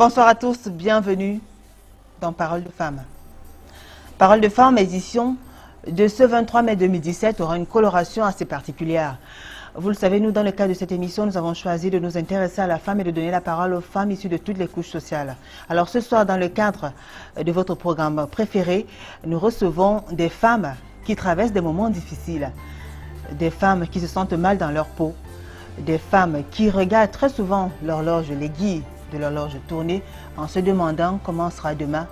Bonsoir à tous, bienvenue dans Parole de Femmes. Parole de Femmes, édition de ce 23 mai 2017, aura une coloration assez particulière. Vous le savez, nous, dans le cadre de cette émission, nous avons choisi de nous intéresser à la femme et de donner la parole aux femmes issues de toutes les couches sociales. Alors ce soir, dans le cadre de votre programme préféré, nous recevons des femmes qui traversent des moments difficiles, des femmes qui se sentent mal dans leur peau, des femmes qui regardent très souvent l'horloge, l'aiguille de l'horloge tourner en se demandant comment sera demain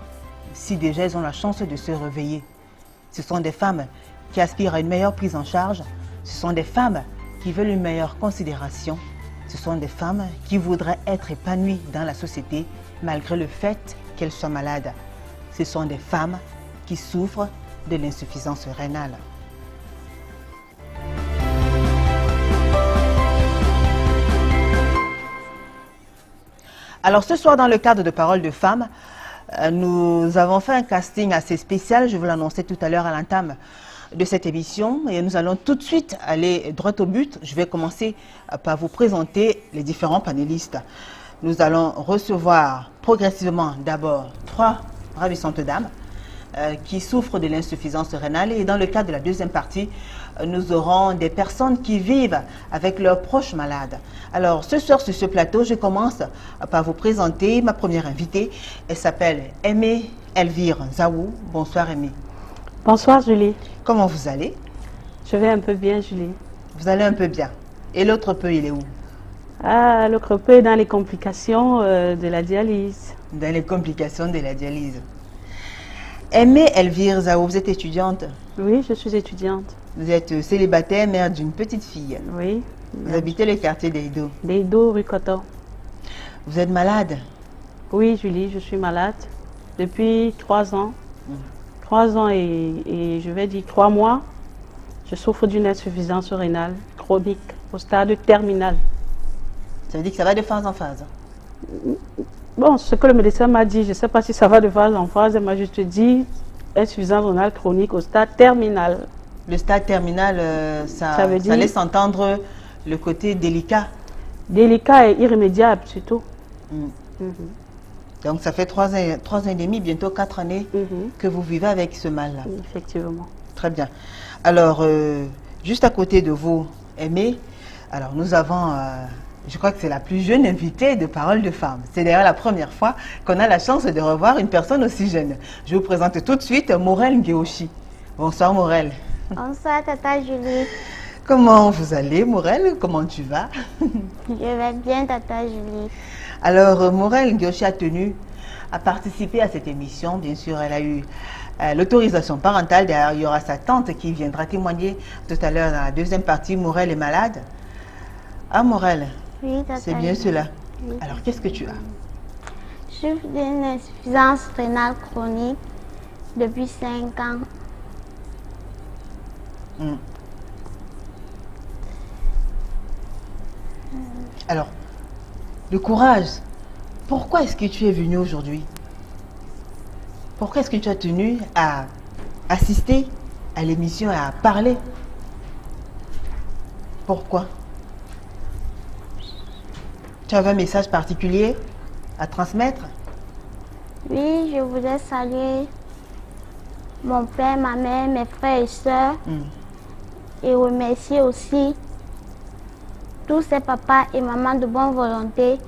si déjà elles ont la chance de se réveiller. Ce sont des femmes qui aspirent à une meilleure prise en charge, ce sont des femmes qui veulent une meilleure considération, ce sont des femmes qui voudraient être épanouies dans la société malgré le fait qu'elles soient malades. Ce sont des femmes qui souffrent de l'insuffisance rénale. Alors ce soir, dans le cadre de Parole de Femmes, nous avons fait un casting assez spécial, je vous l'annonçais tout à l'heure à l'entame de cette émission, et nous allons tout de suite aller droit au but. Je vais commencer par vous présenter les différents panélistes. Nous allons recevoir progressivement d'abord 3 ravissantes dames qui souffrent de l'insuffisance rénale, et dans le cadre de la deuxième partie, nous aurons des personnes qui vivent avec leurs proches malades. Alors ce soir sur ce plateau, je commence par vous présenter ma première invitée. Elle s'appelle Aimée Elvire Zaou. Bonsoir Aimée. Bonsoir Julie. Comment vous allez? Je vais un peu bien Julie. Vous allez un peu bien. Et l'autre peu, il est où? Ah, l'autre peu est dans les complications de la dialyse. Dans les complications de la dialyse. Aimée Elvire Zaou, vous êtes étudiante? Oui, je suis étudiante. Vous êtes célibataire, mère d'une petite fille. Oui. Vous habitez le quartier d'Eido. D'Eido, rue Coton. Vous êtes malade? Oui Julie, je suis malade depuis 3 ans. 3 ans et je vais dire 3 mois. Je souffre d'une insuffisance rénale chronique au stade terminal. Ça veut dire que ça va de phase en phase? Bon, ce que le médecin m'a dit, je ne sais pas si ça va de phase en phase, il m'a juste dit insuffisance rénale chronique au stade terminal. Le stade terminal, ça laisse entendre le côté délicat. Délicat et irrémédiable surtout. Donc ça fait 3 ans et demi, bientôt 4 années que vous vivez avec ce mal-là. Effectivement. Très bien. Alors, juste à côté de vous, Aimée, alors nous avons, je crois que c'est la plus jeune invitée de Parole de Femmes. C'est d'ailleurs la première fois qu'on a la chance de revoir une personne aussi jeune. Je vous présente tout de suite Morel Ngueochi. Bonsoir Morel. Bonsoir Tata Julie. Comment vous allez Morel? Comment tu vas? Je vais bien Tata Julie. Alors Morel Ngueochi a tenu à participer à cette émission. Bien sûr, elle a eu l'autorisation parentale. D'ailleurs, il y aura sa tante qui viendra témoigner tout à l'heure dans la deuxième partie. Morel est malade. Ah Morel, Oui Tata. c'est bien Julie. cela. Oui. Alors qu'est-ce que tu as? Je souffre d'une insuffisance rénale chronique depuis 5 ans. Alors, le courage. Pourquoi est-ce que tu es venu aujourd'hui? Pourquoi est-ce que tu as tenu à assister à l'émission et à parler? Pourquoi? Tu avais un message particulier à transmettre? Oui, je voudrais saluer mon père, ma mère, mes frères et sœurs et remercier aussi tous ces papas et mamans de bonne volonté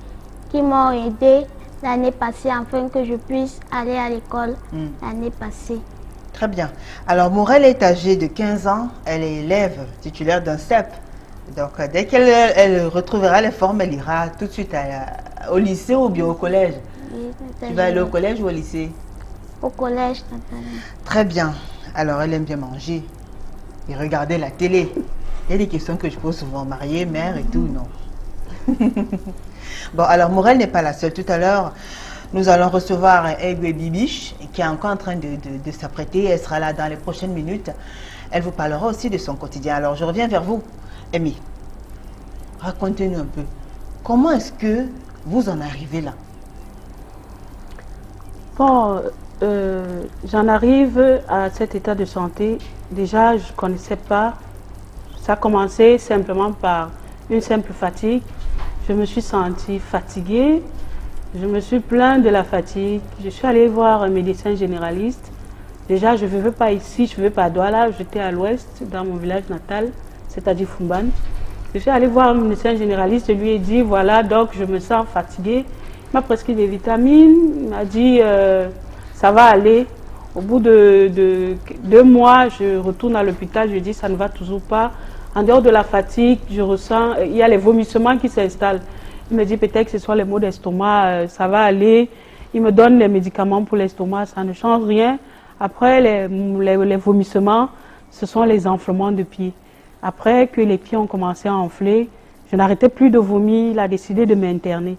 qui m'ont aidé l'année passée afin que je puisse aller à l'école l'année passée. Très bien. Alors, Morel est âgée de 15 ans. Elle est élève titulaire d'un CEP. Donc, dès qu'elle retrouvera les formes, elle ira tout de suite au lycée ou bien au collège. Oui, Tata Tu vas aller Julie. au collège ou au lycée? Au collège, Tata Julie. Très bien. Alors, elle aime bien manger et regarder la télé. Il y a des questions que je pose souvent. Mariée, mère et tout, non. Bon, alors, Morel n'est pas la seule. Tout à l'heure, nous allons recevoir Aigwe Bibiche, qui est encore en train de s'apprêter. Elle sera là dans les prochaines minutes. Elle vous parlera aussi de son quotidien. Alors, je reviens vers vous. Aimée, racontez-nous un peu. Comment est-ce que vous en arrivez là? Bon, j'en arrive à cet état de santé. Déjà, je ne connaissais pas. Ça a commencé simplement par une simple fatigue. Je me suis sentie fatiguée. Je me suis plainte de la fatigue. Je suis allée voir un médecin généraliste. Déjà, je ne vivais pas ici, je ne vivais pas à Douala. J'étais à l'ouest, dans mon village natal, c'est-à-dire Fumban. Je suis allée voir un médecin généraliste. Je lui ai dit, voilà, donc je me sens fatiguée. Il m'a prescrit des vitamines. Il m'a dit, ça va aller. Au bout de 2 mois, je retourne à l'hôpital. Je dis, ça ne va toujours pas. En dehors de la fatigue, je ressens, il y a les vomissements qui s'installent. Il me dit peut-être que ce soit les maux d'estomac, ça va aller. Il me donne les médicaments pour l'estomac, ça ne change rien. Après les vomissements, ce sont les enflements de pieds. Après que les pieds ont commencé à enfler, je n'arrêtais plus de vomir, il a décidé de m'interner.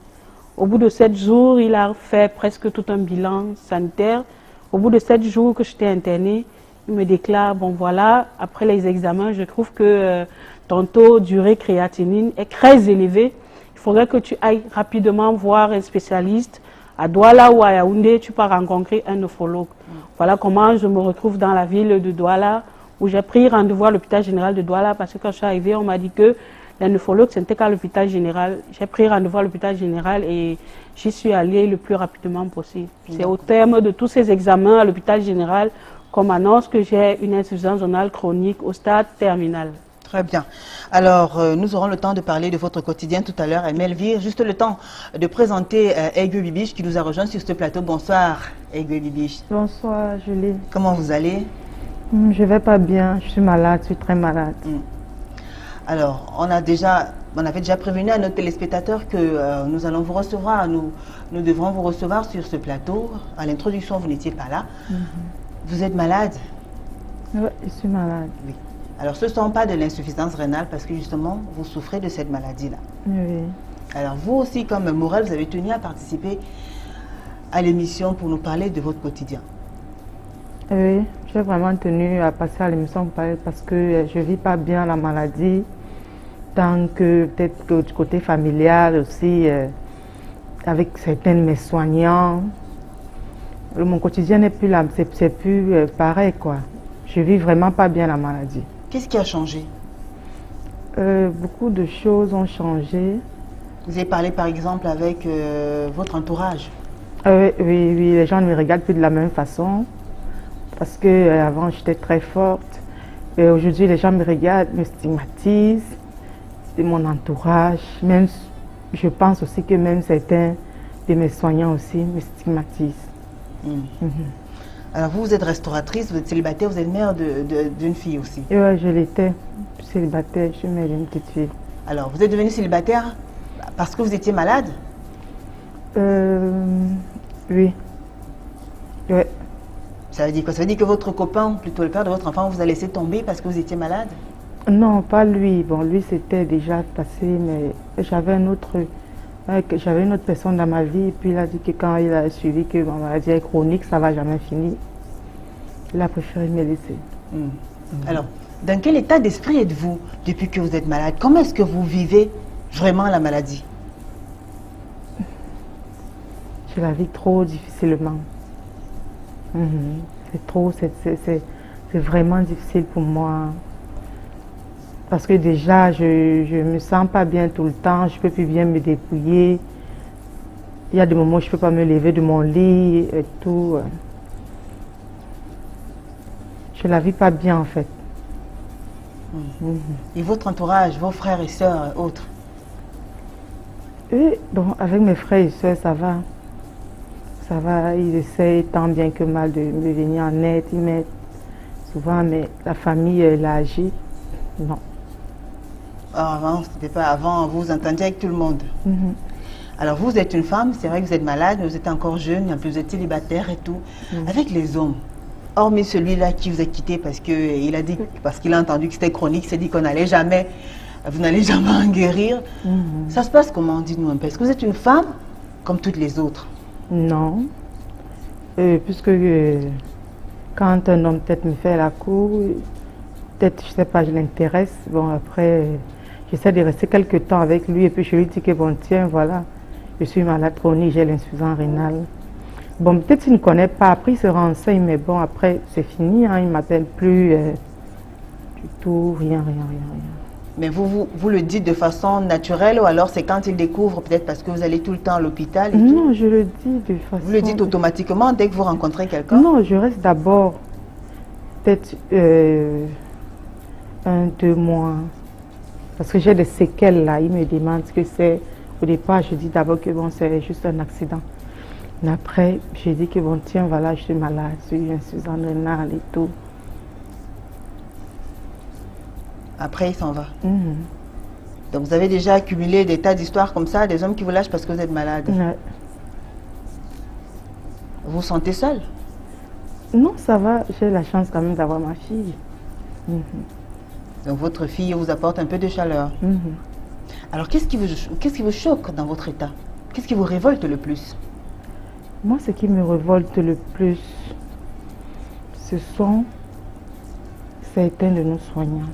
Au bout de 7 jours, il a fait presque tout un bilan sanitaire. Au bout de 7 jours que j'étais internée, il me déclare, bon voilà, après les examens, je trouve que ton taux d'urée créatinine est très élevé. Il faudrait que tu ailles rapidement voir un spécialiste à Douala ou à Yaoundé, tu vas rencontrer un nephrologue. Voilà comment je me retrouve dans la ville de Douala, où j'ai pris rendez-vous à l'hôpital général de Douala, parce que quand je suis arrivée, on m'a dit que les nephrologues, ce n'était qu'à l'hôpital général. J'ai pris rendez-vous à l'hôpital général et j'y suis allée le plus rapidement possible. C'est au terme de tous ces examens à l'hôpital général qu'on m'annonce que j'ai une insuffisance rénale chronique au stade terminal. Très bien. Alors, nous aurons le temps de parler de votre quotidien tout à l'heure. Melvire, juste le temps de présenter Aiguë Bibiche qui nous a rejoint sur ce plateau. Bonsoir, Aiguë Bibiche. Bonsoir, Julie. Comment vous allez? Je vais pas bien, je suis malade, je suis très malade. Alors, on avait déjà prévenu à nos téléspectateurs que nous allons vous recevoir, nous devrons vous recevoir sur ce plateau. À l'introduction, vous n'étiez pas là. Vous êtes malade? Oui, je suis malade. Oui. Alors, ce ne sont pas de l'insuffisance rénale parce que justement, vous souffrez de cette maladie-là. Oui. Alors, vous aussi, comme Morel, vous avez tenu à participer à l'émission pour nous parler de votre quotidien. Oui, j'ai vraiment tenu à passer à l'émission parce que je ne vis pas bien la maladie. Tant que peut-être que du côté familial aussi, avec certains de mes soignants, mon quotidien n'est plus là, c'est plus pareil quoi. Je vis vraiment pas bien la maladie. Qu'est-ce qui a changé? Beaucoup de choses ont changé. Vous avez parlé par exemple avec votre entourage? Oui, les gens ne me regardent plus de la même façon. Parce que avant j'étais très forte. Et aujourd'hui les gens me regardent, me stigmatisent. C'est mon entourage. Même, je pense aussi que même certains de mes soignants aussi me stigmatisent. Alors vous êtes restauratrice, vous êtes célibataire, vous êtes mère d'une fille aussi. Oui, je l'étais célibataire, je suis mère d'une petite fille. Alors vous êtes devenue célibataire parce que vous étiez malade? Oui. Ouais. Ça veut dire quoi? Ça veut dire que votre copain, plutôt le père de votre enfant, vous a laissé tomber parce que vous étiez malade? Non, pas lui. Bon, lui c'était déjà passé, mais j'avais une autre personne dans ma vie. Et puis il a dit que quand il a suivi que ma maladie est chronique, ça ne va jamais finir. Il a préféré me laisser. Alors, dans quel état d'esprit êtes-vous depuis que vous êtes malade? Comment est-ce que vous vivez vraiment la maladie? Je la vis trop difficilement. C'est vraiment difficile pour moi. Parce que déjà, je ne me sens pas bien tout le temps, je ne peux plus bien me dépouiller. Il y a des moments où je ne peux pas me lever de mon lit et tout. Je ne la vis pas bien en fait. Et votre entourage, vos frères et sœurs, autres? Et bon, avec mes frères et sœurs, ça va. Ça va, ils essayent tant bien que mal de me venir en aide, ils m'aident souvent, mais la famille, elle agit. Non. Avant, c'était pas avant, vous entendiez avec tout le monde. Alors vous êtes une femme, c'est vrai que vous êtes malade, mais vous êtes encore jeune, en plus vous êtes célibataire et tout. Avec les hommes, hormis celui-là qui vous a quitté parce qu'il a dit, parce qu'il a entendu que c'était chronique, il s'est dit qu'on n'allait jamais, vous n'allez jamais en guérir. Ça se passe comment? Dites-nous un peu. Est-ce que vous êtes une femme comme toutes les autres? Non. Puisque quand un homme peut-être me fait la cour, peut-être, je sais pas, je l'intéresse. Bon, après, j'essaie de rester quelques temps avec lui et puis je lui dis que bon, tiens, voilà, je suis malade chronique, j'ai l'insuffisance rénale. Bon, peut-être qu'il ne connaît pas, après il se renseigne, mais bon, après, c'est fini, hein, il ne m'appelle plus du tout, rien. Mais vous le dites de façon naturelle ou alors c'est quand il découvre, peut-être parce que vous allez tout le temps à l'hôpital et tout? Non, je le dis de façon... Vous le dites automatiquement dès que vous rencontrez quelqu'un? Non, je reste d'abord peut-être 1-2 mois. Parce que j'ai des séquelles là, ils me demandent ce que c'est. Au départ, je dis d'abord que bon, c'est juste un accident. Mais après, je dis que bon, tiens, voilà, je suis malade, je suis insuffisante rénale et tout. Après, il s'en va. Mhm. Donc vous avez déjà accumulé des tas d'histoires comme ça, des hommes qui vous lâchent parce que vous êtes malade. Ouais. Vous vous sentez seul? Non, ça va, j'ai la chance quand même d'avoir ma fille. Mhm. Donc votre fille vous apporte un peu de chaleur. Mhm. Alors qu'est-ce qui vous choque dans votre état? Qu'est-ce qui vous révolte le plus? Moi, ce qui me révolte le plus, ce sont certains de nos soignants.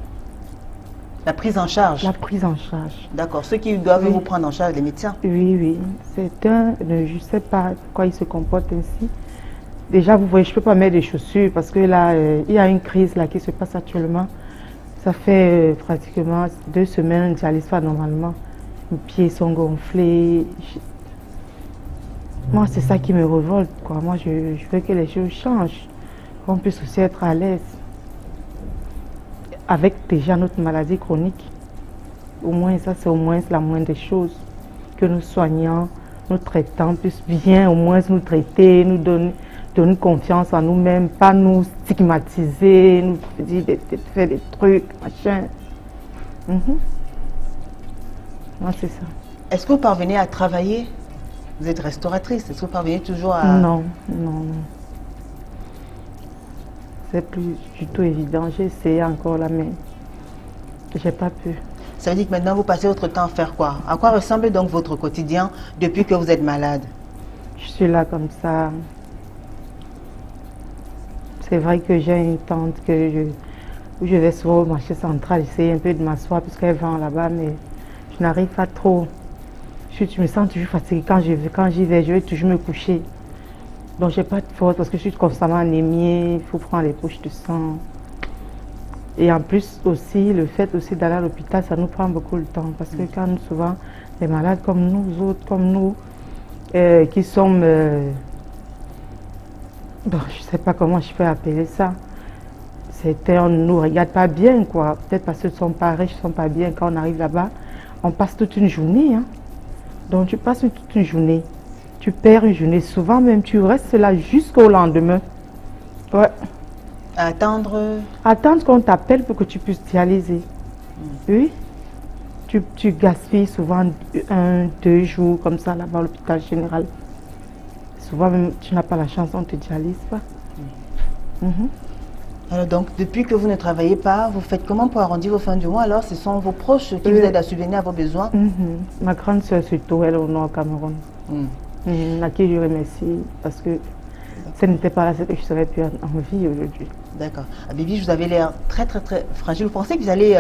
La prise en charge? La prise en charge. D'accord. Ceux qui doivent Oui. vous prendre en charge, les médecins? Oui, oui. Certains, je ne sais pas pourquoi ils se comportent ainsi. Déjà, vous voyez, je ne peux pas mettre des chaussures parce que là, il y a une crise là, qui se passe actuellement. Ça fait pratiquement 2 semaines que j'allais pas normalement. Mes pieds sont gonflés. Moi, c'est ça qui me révolte, quoi. Moi, je veux que les choses changent, qu'on puisse aussi être à l'aise. Avec déjà notre maladie chronique. Au moins, ça, c'est au moins la moindre des choses. Que nos soignants, nos traitants puissent bien au moins nous traiter, nous donner confiance en nous-mêmes, pas nous stigmatiser, nous dire de faire des trucs, machin. Moi, c'est ça. Est-ce que vous parvenez à travailler? Vous êtes restauratrice, est-ce que vous parvenez toujours à... Non, non, non. C'est plus du tout évident. J'ai essayé encore là, mais j'ai pas pu. Ça veut dire que maintenant vous passez votre temps à faire quoi? À quoi ressemble donc votre quotidien depuis que vous êtes malade? Je suis là comme ça. C'est vrai que j'ai une tante où je vais souvent au marché central, essayer un peu de m'asseoir puisqu'elle vend là-bas, mais je n'arrive pas trop. Je me sens toujours fatiguée. Quand j'y vais, je vais toujours me coucher. Donc j'ai pas de force parce que je suis constamment anémiée, il faut prendre les poches de sang. Et en plus aussi, le fait aussi d'aller à l'hôpital, ça nous prend beaucoup de temps. Parce que quand souvent, les malades comme nous autres, comme nous, qui sommes... bon, je sais pas comment je peux appeler ça. On ne nous regarde pas bien, quoi. Peut-être parce qu'ils ne sont pas riches, ils ne sont pas bien. Quand on arrive là-bas, on passe toute une journée. Hein. Donc tu passes toute une journée. Tu perds une journée. Souvent même, tu restes là jusqu'au lendemain. Ouais. Attendre... Attendre qu'on t'appelle pour que tu puisses dialyser. Oui. Tu gaspilles souvent 1-2 jours comme ça là-bas à l'hôpital général. Souvent même, tu n'as pas la chance, on ne te dialyse pas. Alors donc, depuis que vous ne travaillez pas, vous faites comment pour arrondir vos fins du mois? Alors, ce sont vos proches qui vous aident à subvenir à vos besoins? Ma grande soeur surtout, elle est au Nord Cameroun. À qui je remercie parce que si elle n'était pas là, c'est que je ne serais plus en vie aujourd'hui. D'accord. Bibi, vous avez l'air très fragile. Vous pensez que vous allez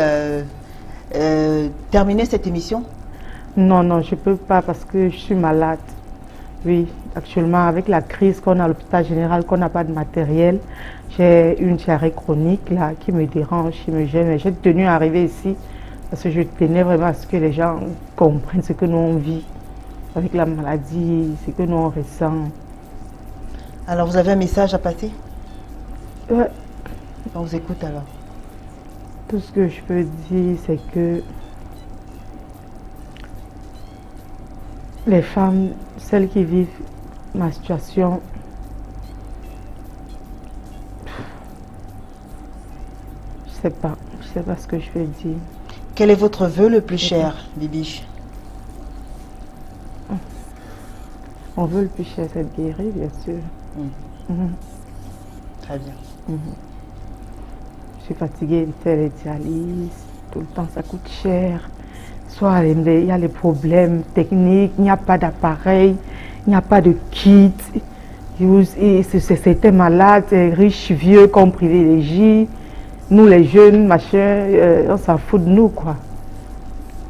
terminer cette émission? Non, non, je ne peux pas parce que je suis malade. Oui, actuellement, avec la crise qu'on a à l'hôpital général, qu'on n'a pas de matériel, j'ai une diarrhée chronique là, qui me dérange, qui me gêne. J'ai tenu à arriver ici parce que je tenais vraiment à ce que les gens comprennent ce que nous on vit avec la maladie, ce que nous on ressent. Alors, vous avez un message à passer? Ouais. On vous écoute alors. Tout ce que je peux dire, c'est que les femmes, celles qui vivent ma situation, je sais pas ce que je vais dire. Quel est votre vœu le plus cher, Bibi? Mon vœu le plus cher, c'est de guérir, bien sûr. Très bien. Je suis fatiguée de faire les dialyses, tout le temps ça coûte cher. Soit il y a les problèmes techniques, il n'y a pas d'appareil, il n'y a pas de kit. C'était malade, riches, vieux qu'on privilégie. Nous les jeunes, machin, on s'en fout de nous, quoi.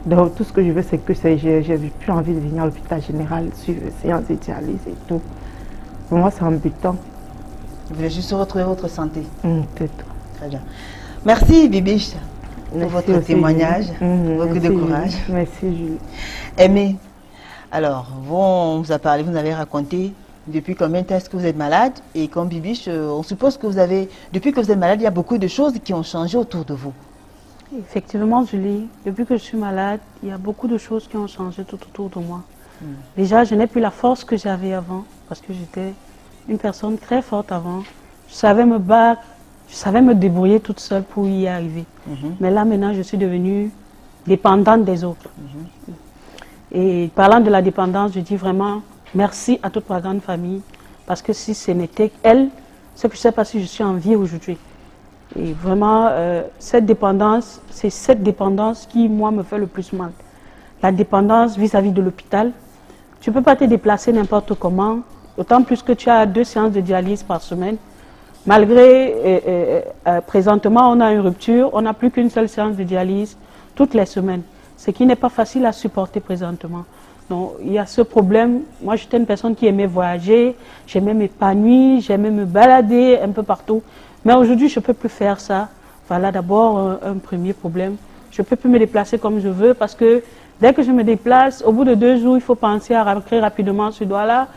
Donc tout ce que je veux, c'est que j'ai plus envie de venir à l'hôpital général, suivre les séances de dialyse et tout. Pour moi, c'est embêtant. Vous voulez juste retrouver votre santé? Peut-être. Très bien. Merci, Bibi. pour Merci votre aussi, témoignage. Julie. Beaucoup Merci, de courage. Julie. Merci, Julie. Aimé, alors, on vous a parlé, vous nous avez raconté depuis combien de temps est-ce que vous êtes malade. Et comme Bibiche, on suppose que depuis que vous êtes malade, il y a beaucoup de choses qui ont changé autour de vous. Effectivement, Julie, depuis que je suis malade, il y a beaucoup de choses qui ont changé tout autour de moi. Déjà, je n'ai plus la force que j'avais avant, parce que j'étais une personne très forte avant. Je savais me battre, je savais me débrouiller toute seule pour y arriver. Mais là, maintenant, je suis devenue dépendante des autres. Et parlant de la dépendance, je dis vraiment merci à toute ma grande famille, parce que si ce n'était elle, c'est que je ne sais pas si je suis en vie aujourd'hui. Et vraiment, cette dépendance, c'est cette dépendance qui, moi, me fait le plus mal. La dépendance vis-à-vis de l'hôpital. Tu ne peux pas te déplacer n'importe comment, d'autant plus que tu as 2 séances de dialyse par semaine. Malgré, présentement, on a une rupture, on n'a plus qu'une seule séance de dialyse toutes les semaines, ce qui n'est pas facile à supporter présentement. Donc, il y a ce problème. Moi, j'étais une personne qui aimait voyager, j'aimais m'épanouir, j'aimais me balader un peu partout. Mais aujourd'hui, je ne peux plus faire ça. Voilà d'abord un premier problème. Je ne peux plus me déplacer comme je veux parce que dès que je me déplace, au bout de 2 jours, il faut penser à rentrer rapidement ce doigt-là.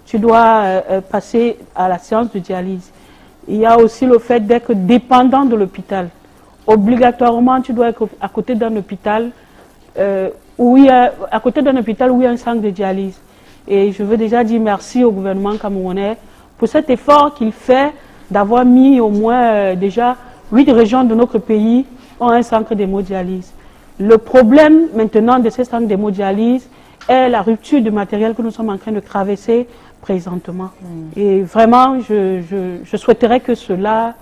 Tu dois passer à la séance de dialyse. Il y a aussi le fait d'être dépendant de l'hôpital. Obligatoirement, tu dois être à côté d'un hôpital où il y a un centre de dialyse. Et je veux déjà dire merci au gouvernement camerounais pour cet effort qu'il fait d'avoir mis au moins déjà 8 régions de notre pays ont un centre d'hémodialyse. Le problème maintenant de ces centres d'hémodialyse est la rupture de matériel que nous sommes en train de traverser présentement. Et vraiment, je souhaiterais que cela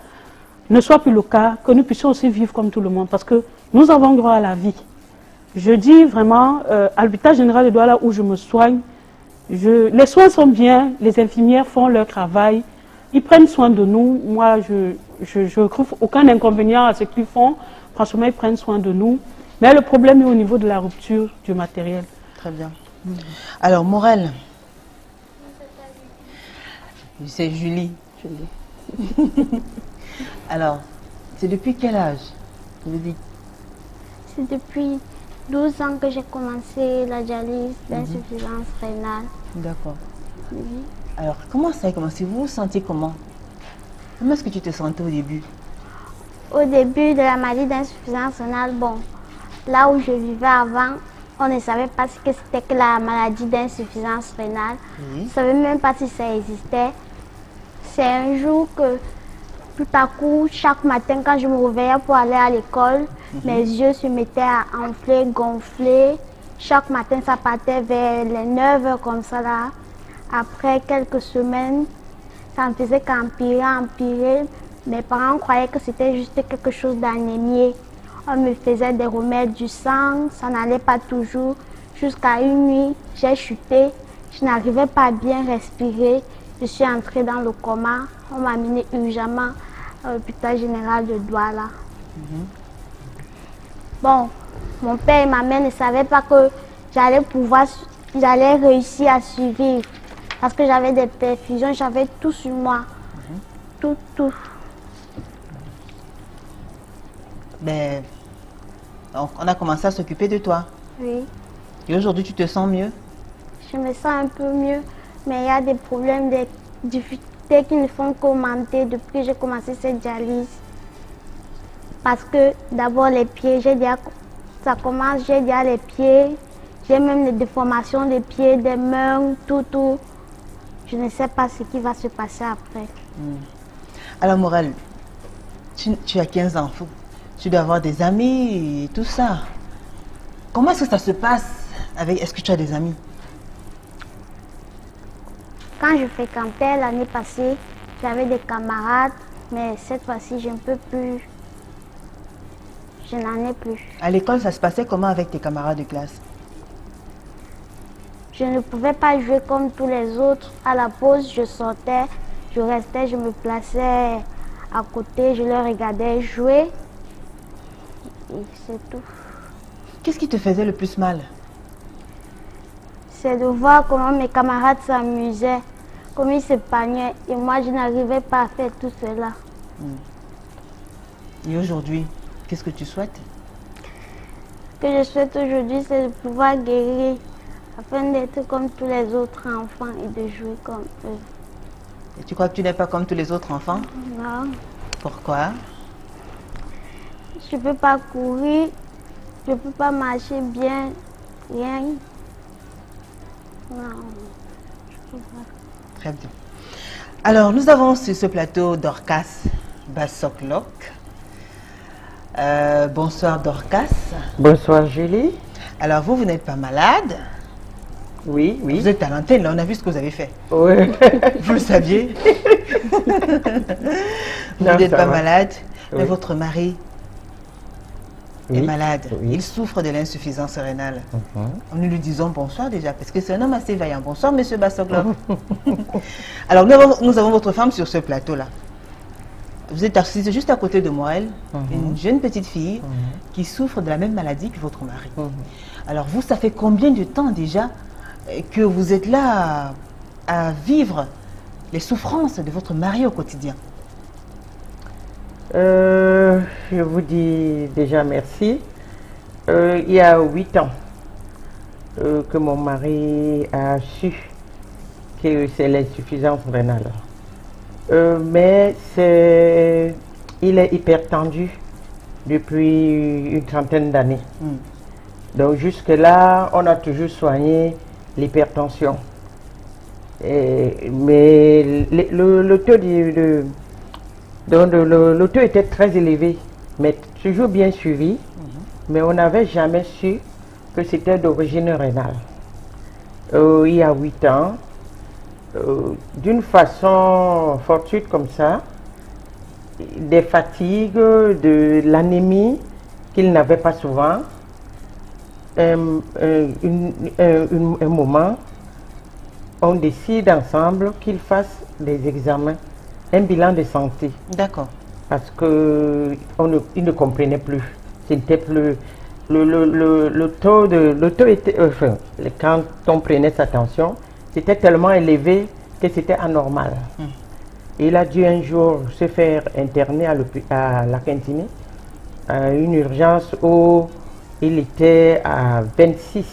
ne soit plus le cas, que nous puissions aussi vivre comme tout le monde, parce que nous avons droit à la vie. Je dis vraiment, à l'hôpital général de Douala où je me soigne, les soins sont bien, les infirmières font leur travail, ils prennent soin de nous. Moi, je ne trouve aucun inconvénient à ce qu'ils font. Franchement, ils prennent soin de nous. Mais le problème est au niveau de la rupture du matériel. Très bien. Alors, Morel. C'est Julie. Alors, c'est depuis quel âge? C'est depuis 12 ans que j'ai commencé la dialyse d'insuffisance rénale. D'accord. Oui. Alors, comment ça a commencé? Vous vous sentiez comment? Comment est-ce que tu te sentais au début? Au début de la maladie d'insuffisance rénale, bon, là où je vivais avant, on ne savait pas ce que c'était que la maladie d'insuffisance rénale. On ne savait même pas si ça existait. C'est un jour que tout à coup, chaque matin, quand je me réveillais pour aller à l'école, mes yeux se mettaient à enfler, gonfler. Chaque matin, ça partait vers les 9 heures comme ça là. Après quelques semaines, ça ne faisait qu'empirer, empirer. Mes parents croyaient que c'était juste quelque chose d'anémie. On me faisait des remèdes du sang, ça n'allait pas toujours. Jusqu'à une nuit, j'ai chuté. Je n'arrivais pas à bien respirer. Je suis entrée dans le coma. On m'a amenée urgemment à l'hôpital général de Douala. Bon, mon père et ma mère ne savaient pas que j'allais réussir à survivre. Parce que j'avais des perfusions, j'avais tout sur moi. Tout. Ben, on a commencé à s'occuper de toi. Oui. Et aujourd'hui, tu te sens mieux? Je me sens un peu mieux, mais il y a des problèmes, des difficultés qui ne font qu'augmenter depuis que j'ai commencé cette dialyse. Parce que d'abord les pieds, j'ai déjà les pieds, j'ai même des déformations des pieds, des mains, tout. Je ne sais pas ce qui va se passer après. Alors Morel, tu as 15 ans, tu dois avoir des amis et tout ça. Comment est-ce que ça se passe est-ce que tu as des amis? Quand je fréquentais l'année passée, j'avais des camarades, mais cette fois-ci, je ne peux plus. Je n'en ai plus. À l'école, ça se passait comment avec tes camarades de classe? Je ne pouvais pas jouer comme tous les autres. À la pause, je sortais, je restais, je me plaçais à côté, je les regardais jouer. Et c'est tout. Qu'est-ce qui te faisait le plus mal? C'est de voir comment mes camarades s'amusaient, comment ils s'épanouillaient. Et moi, je n'arrivais pas à faire tout cela. Et aujourd'hui, qu'est-ce que tu souhaites? que je souhaite aujourd'hui, c'est de pouvoir guérir afin d'être comme tous les autres enfants et de jouer comme eux. Et tu crois que tu n'es pas comme tous les autres enfants? Non, Pourquoi? je ne peux pas courir, je ne peux pas marcher bien, rien. Non, je peux pas. Très bien. Alors, nous avons sur ce plateau Dorcas Bassoklok. Bonsoir Dorcas. Bonsoir Julie. Alors, vous n'êtes pas malade? Oui, oui. Vous êtes à l'antenne, là, on a vu ce que vous avez fait. Oui. Vous le saviez? Vous Non, n'êtes ça pas va. malade, mais Oui. votre mari est Oui. malade. Oui. Il souffre de l'insuffisance rénale. Mhm. Nous lui disons bonsoir déjà, parce que c'est un homme assez vaillant. Bonsoir, monsieur Bassoklok. Alors, nous avons votre femme sur ce plateau-là. Vous êtes assise juste à côté de moi, elle, une jeune petite fille qui souffre de la même maladie que votre mari. Alors, vous, ça fait combien de temps déjà que vous êtes là à vivre les souffrances de votre mari au quotidien? Je vous dis déjà merci. Il y a 8 ans que mon mari a su que c'est l'insuffisance rénale. Mais il est hypertendu depuis une trentaine d'années. Donc jusque-là, on a toujours soigné l'hypertension. Mais le taux était très élevé, mais toujours bien suivi. Mais on n'avait jamais su que c'était d'origine rénale. Il y a 8 ans, d'une façon fortuite comme ça, des fatigues, de l'anémie qu'il n'avait pas souvent, un moment, on décide ensemble qu'il fasse des examens, un bilan de santé. D'accord. Parce qu'il ne comprenait plus. C'était plus. Le taux était. Enfin, quand on prenait sa tension, c'était tellement élevé que c'était anormal. Il a dû un jour se faire interner à la cantine, à une urgence où il était à 26,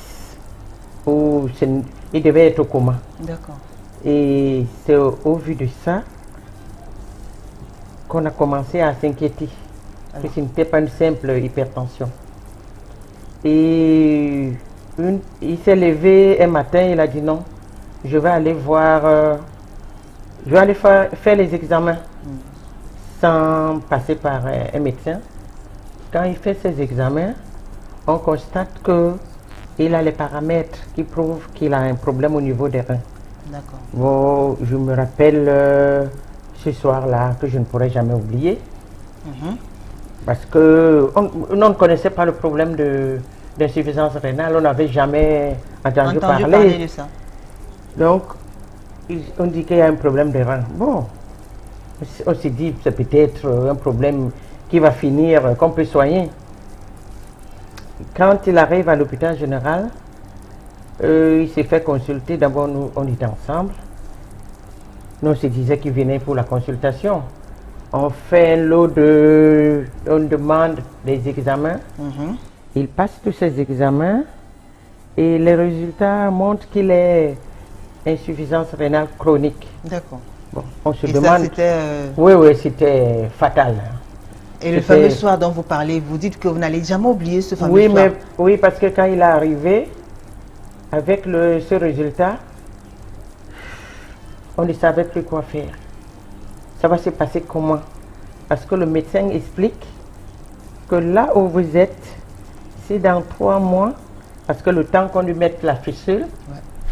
où il devait être au coma. D'accord. Et c'est au vu de ça qu'on a commencé à s'inquiéter, que ce n'était pas une simple hypertension. Et il s'est levé un matin, il a dit non, je vais aller voir, je vais aller faire les examens sans passer par un médecin. Quand il fait ses examens, on constate qu'il a les paramètres qui prouvent qu'il a un problème au niveau des reins. D'accord. Bon, je me rappelle ce soir-là que je ne pourrai jamais oublier. Parce que on ne connaissait pas le problème d'insuffisance rénale, on n'avait jamais entendu parler de ça. Donc, on dit qu'il y a un problème de rein. Bon, on s'est dit c'est peut-être un problème qui va finir, qu'on peut soigner. Quand il arrive à l'hôpital général, il s'est fait consulter. D'abord, nous, on était ensemble. Nous, on se disait qu'il venait pour la consultation. On fait un lot on demande des examens. Il passe tous ces examens et les résultats montrent qu'il est insuffisance rénale chronique. D'accord. Bon, on se Et demande. ça, c'était... Oui, c'était fatal. Et le fameux soir dont vous parlez, vous dites que vous n'allez jamais oublier ce fameux soir. Oui, parce que quand il est arrivé, avec ce résultat, on ne savait plus quoi faire. Ça va se passer comment? Parce que le médecin explique que là où vous êtes, c'est dans 3 mois, parce que le temps qu'on lui mette la fissure,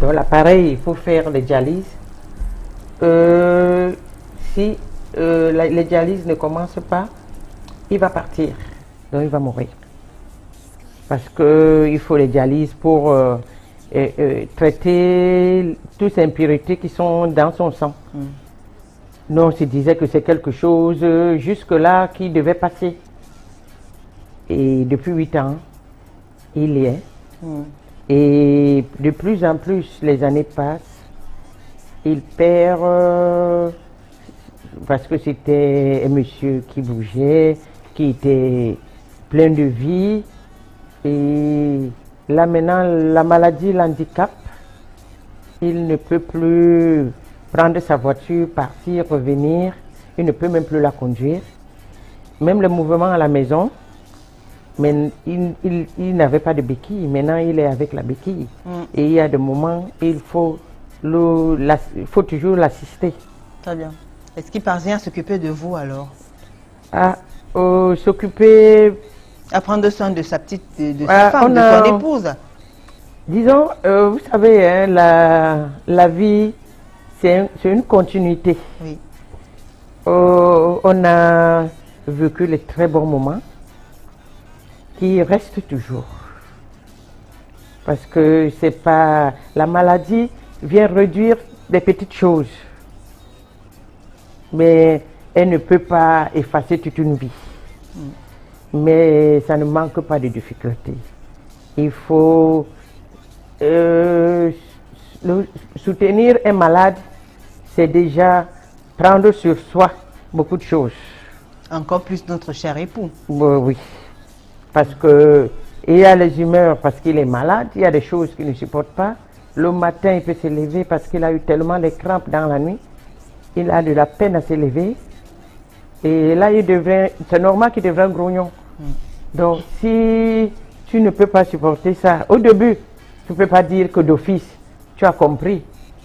donc l'appareil, il faut faire les dialyses. Si les dialyses ne commencent pas, il va partir, donc il va mourir. Parce qu'il faut les dialyses pour traiter toutes ces impuretés qui sont dans son sang. Nous, on se disait que c'est quelque chose jusque-là qui devait passer. Et depuis 8 ans, il y est. Et de plus en plus, les années passent. Il perd, parce que c'était un monsieur qui bougeait, qui était plein de vie. Et là maintenant, la maladie l'handicap. Il ne peut plus prendre sa voiture, partir, revenir. Il ne peut même plus la conduire. Même le mouvement à la maison, mais il n'avait pas de béquille. Maintenant, il est avec la béquille. Et il y a des moments où il faut toujours l'assister. Très bien. Est-ce qu'il parvient à s'occuper de vous alors? S'occuper... À prendre soin de sa petite, de sa femme, de son épouse. Disons, vous savez, hein, la vie, c'est une continuité. Oui. On a vécu les très bons moments qui restent toujours. Parce que c'est pas... La maladie vient réduire des petites choses. Mais elle ne peut pas effacer toute une vie. Mais ça ne manque pas de difficultés. Il faut soutenir un malade, c'est déjà prendre sur soi beaucoup de choses. Encore plus notre cher époux. Oui, parce que il y a les humeurs parce qu'il est malade, il y a des choses qu'il ne supporte pas. Le matin, il peut se lever parce qu'il a eu tellement de crampes dans la nuit. Il a de la peine à se lever. Et là, c'est normal qu'il devient grognon. Donc, si tu ne peux pas supporter ça, au début, tu ne peux pas dire que d'office, tu as compris.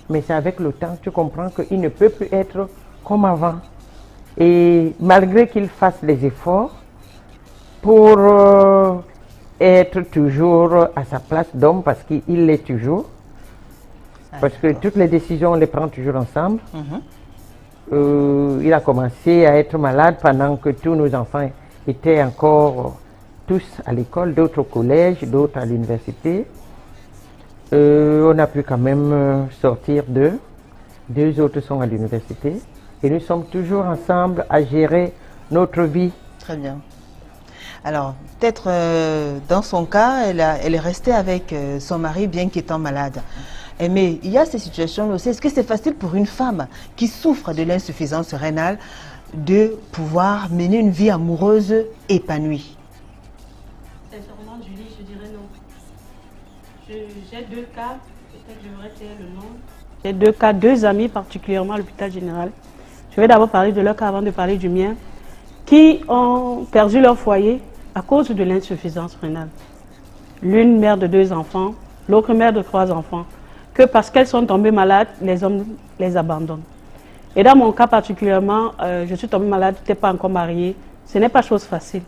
Mais c'est avec le temps, tu comprends qu'il ne peut plus être comme avant. Et malgré qu'il fasse des efforts pour être toujours à sa place d'homme, parce qu'il l'est toujours, parce que toutes les décisions, on les prend toujours ensemble. Il a commencé à être malade pendant que tous nos enfants étaient encore tous à l'école, d'autres au collège, d'autres à l'université. On a pu quand même sortir d'eux. Deux autres sont à l'université. Et nous sommes toujours ensemble à gérer notre vie. Très bien. Alors, peut-être dans son cas, elle est restée avec son mari bien qu'étant malade. Mais il y a ces situations aussi. Est-ce que c'est facile pour une femme qui souffre de l'insuffisance rénale de pouvoir mener une vie amoureuse épanouie? Sincèrement, Julie, je dirais non. J'ai deux cas, peut-être que j'aimerais taire le nom. J'ai deux cas, deux amis particulièrement à l'hôpital général. Je vais d'abord parler de leur cas avant de parler du mien, qui ont perdu leur foyer à cause de l'insuffisance rénale. L'une mère de 2 enfants, l'autre mère de 3 enfants. Que parce qu'elles sont tombées malades, les hommes les abandonnent. Et dans mon cas particulièrement, je suis tombée malade, je n'étais pas encore mariée. Ce n'est pas chose facile.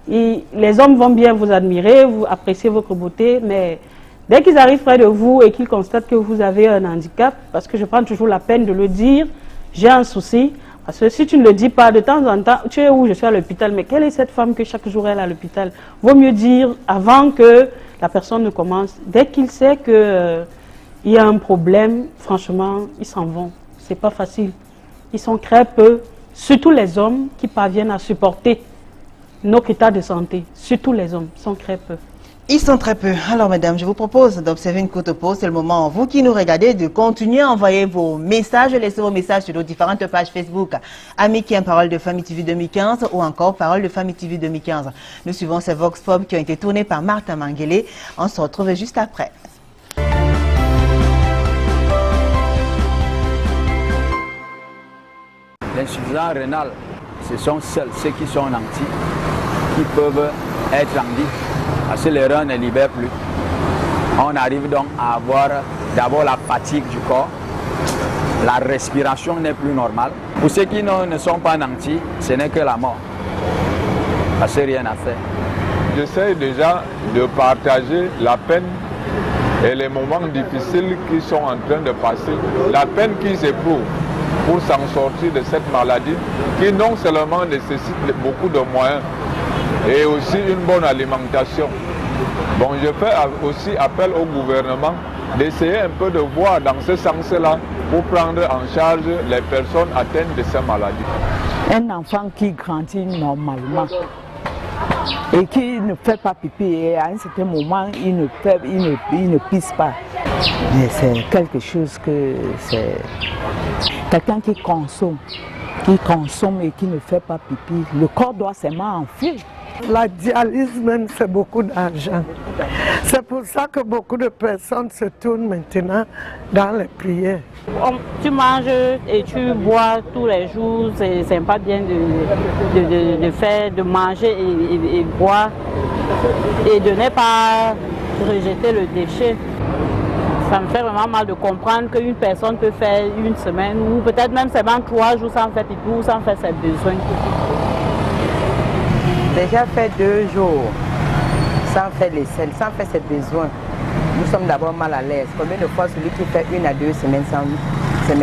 Les hommes vont bien vous admirer, vous apprécier votre beauté, mais dès qu'ils arrivent près de vous et qu'ils constatent que vous avez un handicap, parce que je prends toujours la peine de le dire, j'ai un souci, parce que si tu ne le dis pas de temps en temps, tu es où? Je suis à l'hôpital, mais quelle est cette femme que chaque jour elle est à l'hôpital? Vaut mieux dire avant que la personne ne commence. Dès qu'il sait que il y a un problème, franchement, ils s'en vont. C'est pas facile. Ils sont très peu, surtout les hommes qui parviennent à supporter notre état de santé. Surtout les hommes, sont très peu. Ils sont très peu. Alors, mesdames, je vous propose d'observer une courte pause. C'est le moment, vous qui nous regardez, de continuer à envoyer vos messages. Laissez vos messages sur nos différentes pages Facebook. Amis qui aiment Parole de Famille TV 2015 ou encore Parole de Famille TV 2015. Nous suivons ces Vox Pop qui ont été tournés par Martha Manguele. On se retrouve juste après. L'insuffisance rénale, ce sont seuls ceux qui sont nantis qui peuvent être rendus parce que les reins ne libèrent plus. On arrive donc à avoir d'abord la fatigue du corps, la respiration n'est plus normale. Pour ceux qui ne sont pas nantis, ce n'est que la mort, parce que rien à faire. J'essaie déjà de partager la peine et les moments difficiles qui sont en train de passer, la peine qu'ils éprouvent pour s'en sortir de cette maladie qui non seulement nécessite beaucoup de moyens et aussi une bonne alimentation. Bon, je fais aussi appel au gouvernement d'essayer un peu de voir dans ce sens-là pour prendre en charge les personnes atteintes de ces maladies. Un enfant qui grandit normalement et qui ne fait pas pipi et à un certain moment il ne pisse pas. Mais c'est quelque chose que c'est quelqu'un qui consomme et qui ne fait pas pipi. Le corps doit seulement enfuir La dialyse même, c'est beaucoup d'argent. C'est pour ça que beaucoup de personnes se tournent maintenant dans les prières. Tu manges et tu bois tous les jours, c'est pas bien de manger et boire et de ne pas rejeter le déchet. Ça me fait vraiment mal de comprendre qu'une personne peut faire une semaine ou peut-être même seulement 3 jours sans faire tout, sans faire ses besoins. Déjà fait 2 jours sans faire les selles, sans faire ses besoins. Nous sommes d'abord mal à l'aise. Combien de fois celui qui fait 1 à 2 semaines sans se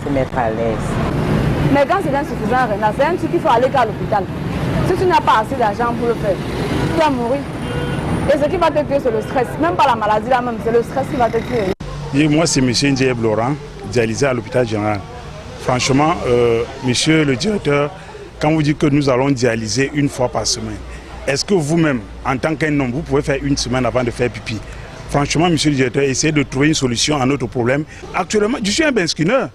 mettre à l'aise? Mais quand c'est insuffisant rénal, c'est un truc qu'il faut aller à l'hôpital. Si tu n'as pas assez d'argent pour le faire, tu vas mourir. Et ce qui va te tuer, c'est le stress. Même pas la maladie là même, c'est le stress qui va te tuer. Et moi, c'est M. Ndieb Laurent, dialysé à l'hôpital général. Franchement, monsieur le directeur, quand vous dites que nous allons dialyser 1 fois par semaine, est-ce que vous-même, en tant qu'un homme, vous pouvez faire 1 semaine avant de faire pipi? Franchement, monsieur le directeur, essayez de trouver une solution à notre problème. Actuellement, je suis un benzineur.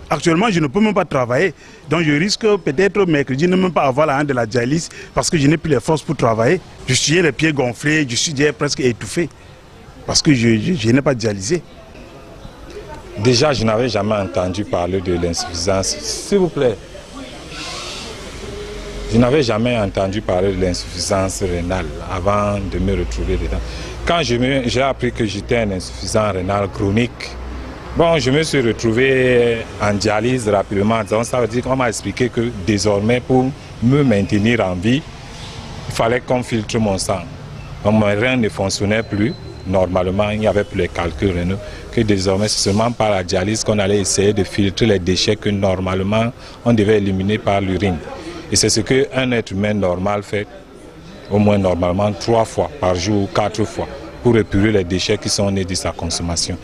Actuellement, je ne peux même pas travailler. Donc, je risque peut-être mercredi ne même pas avoir la hand de la dialyse parce que je n'ai plus les forces pour travailler. Je suis les pieds gonflés, je suis déjà presque étouffé parce que je n'ai pas dialysé. Déjà, je n'avais jamais entendu parler de l'insuffisance. S'il vous plaît. Je n'avais jamais entendu parler de l'insuffisance rénale avant de me retrouver dedans. Quand j'ai appris que j'étais un insuffisant rénal chronique, bon, je me suis retrouvé en dialyse rapidement. Donc, ça veut dire qu'on m'a expliqué que désormais, pour me maintenir en vie, il fallait qu'on filtre mon sang. Donc, mon rein ne fonctionnait plus. Normalement, il n'y avait plus les calculs rénaux. Que désormais, c'est seulement par la dialyse qu'on allait essayer de filtrer les déchets que normalement, on devait éliminer par l'urine. Et c'est ce qu'un être humain normal fait, au moins normalement 3 fois par jour ou 4 fois, pour épurer les déchets qui sont nés de sa consommation.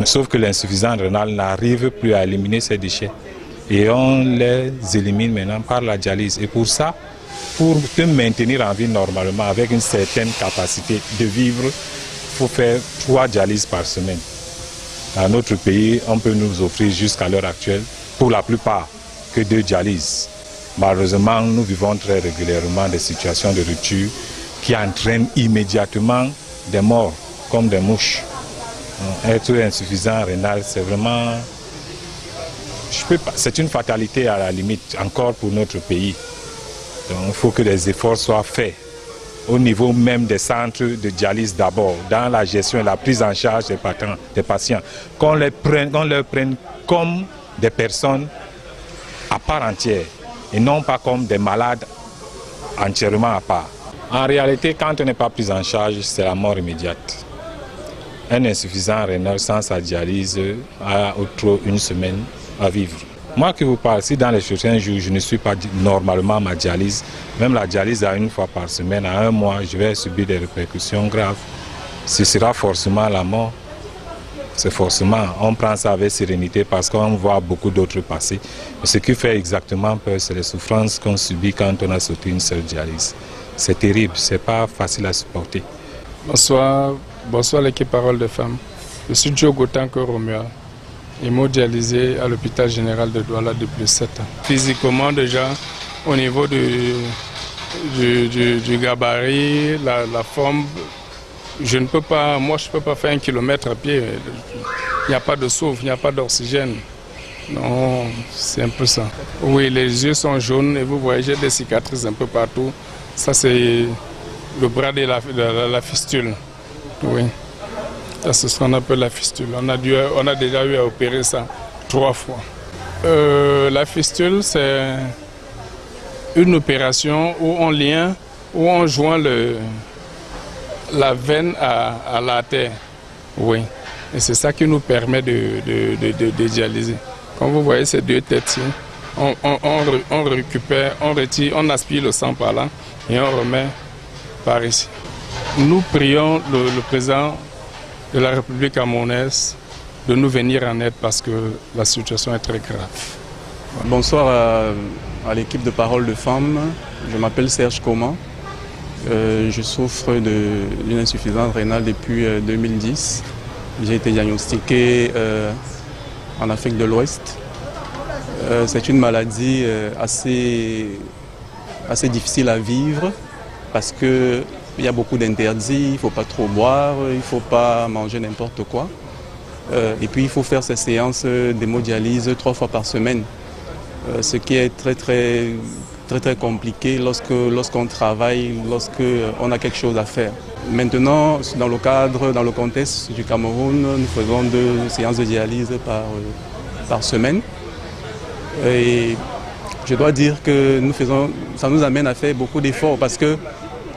Sauf que l'insuffisance rénale n'arrive plus à éliminer ces déchets. Et on les élimine maintenant par la dialyse. Et pour ça, pour te maintenir en vie normalement, avec une certaine capacité de vivre, il faut faire 3 dialyses par semaine. Dans notre pays, on peut nous offrir jusqu'à l'heure actuelle, pour la plupart, que 2 dialyses. Malheureusement, nous vivons très régulièrement des situations de rupture qui entraînent immédiatement des morts, comme des mouches. Être insuffisant rénal, c'est vraiment... C'est une fatalité à la limite, encore pour notre pays. Donc il faut que des efforts soient faits au niveau même des centres de dialyse d'abord, dans la gestion et la prise en charge des patients, qu'on leur prenne comme des personnes à part entière et non pas comme des malades entièrement à part. En réalité, quand on n'est pas pris en charge, c'est la mort immédiate. Un insuffisant rénal sans sa dialyse a autour une semaine à vivre. Moi qui vous parle, si dans les prochains jours, je ne suis pas normalement ma dialyse, même la dialyse à 1 fois par semaine, à 1 mois, je vais subir des répercussions graves. Ce sera forcément la mort. C'est forcément, on prend ça avec sérénité parce qu'on voit beaucoup d'autres passer. Mais ce qui fait exactement peur, c'est les souffrances qu'on subit quand on a sauté une seule dialyse. C'est terrible, c'est pas facile à supporter. Bonsoir, bonsoir l'équipe Parole de Femmes. Je suis Diogo Tanko Romeo, hémodialysé à l'hôpital général de Douala depuis 7 ans. Physiquement déjà, au niveau du gabarit, la forme, je ne peux pas faire 1 kilomètre à pied. Il n'y a pas de souffle, il n'y a pas d'oxygène. Non, c'est un peu ça. Oui, les yeux sont jaunes et vous voyez, j'ai des cicatrices un peu partout. Ça, c'est le bras de la fistule. Oui, ça, c'est ce qu'on appelle la fistule. On a déjà eu à opérer ça 3 fois. La fistule, c'est une opération où on joint la veine à l'artère. Oui, et c'est ça qui nous permet de dialyser. Comme vous voyez ces 2 têtes-ci, on récupère, on retire, on aspire le sang par là et on remet par ici. Nous prions le président de la République camerounaise de nous venir en aide parce que la situation est très grave. Bonsoir à l'équipe de Parole de Femmes. Je m'appelle Serge Coman. Je souffre d'une insuffisance rénale depuis 2010. J'ai été diagnostiqué en Afrique de l'Ouest. C'est une maladie assez difficile à vivre parce qu'il y a beaucoup d'interdits, il ne faut pas trop boire, il ne faut pas manger n'importe quoi. Et puis il faut faire ces séances d'hémodialyse 3 fois par semaine, ce qui est très compliqué lorsqu'on travaille, lorsqu'on a quelque chose à faire. Maintenant, dans le contexte du Cameroun, nous faisons 2 séances de dialyse par semaine. Et je dois dire que ça nous amène à faire beaucoup d'efforts parce que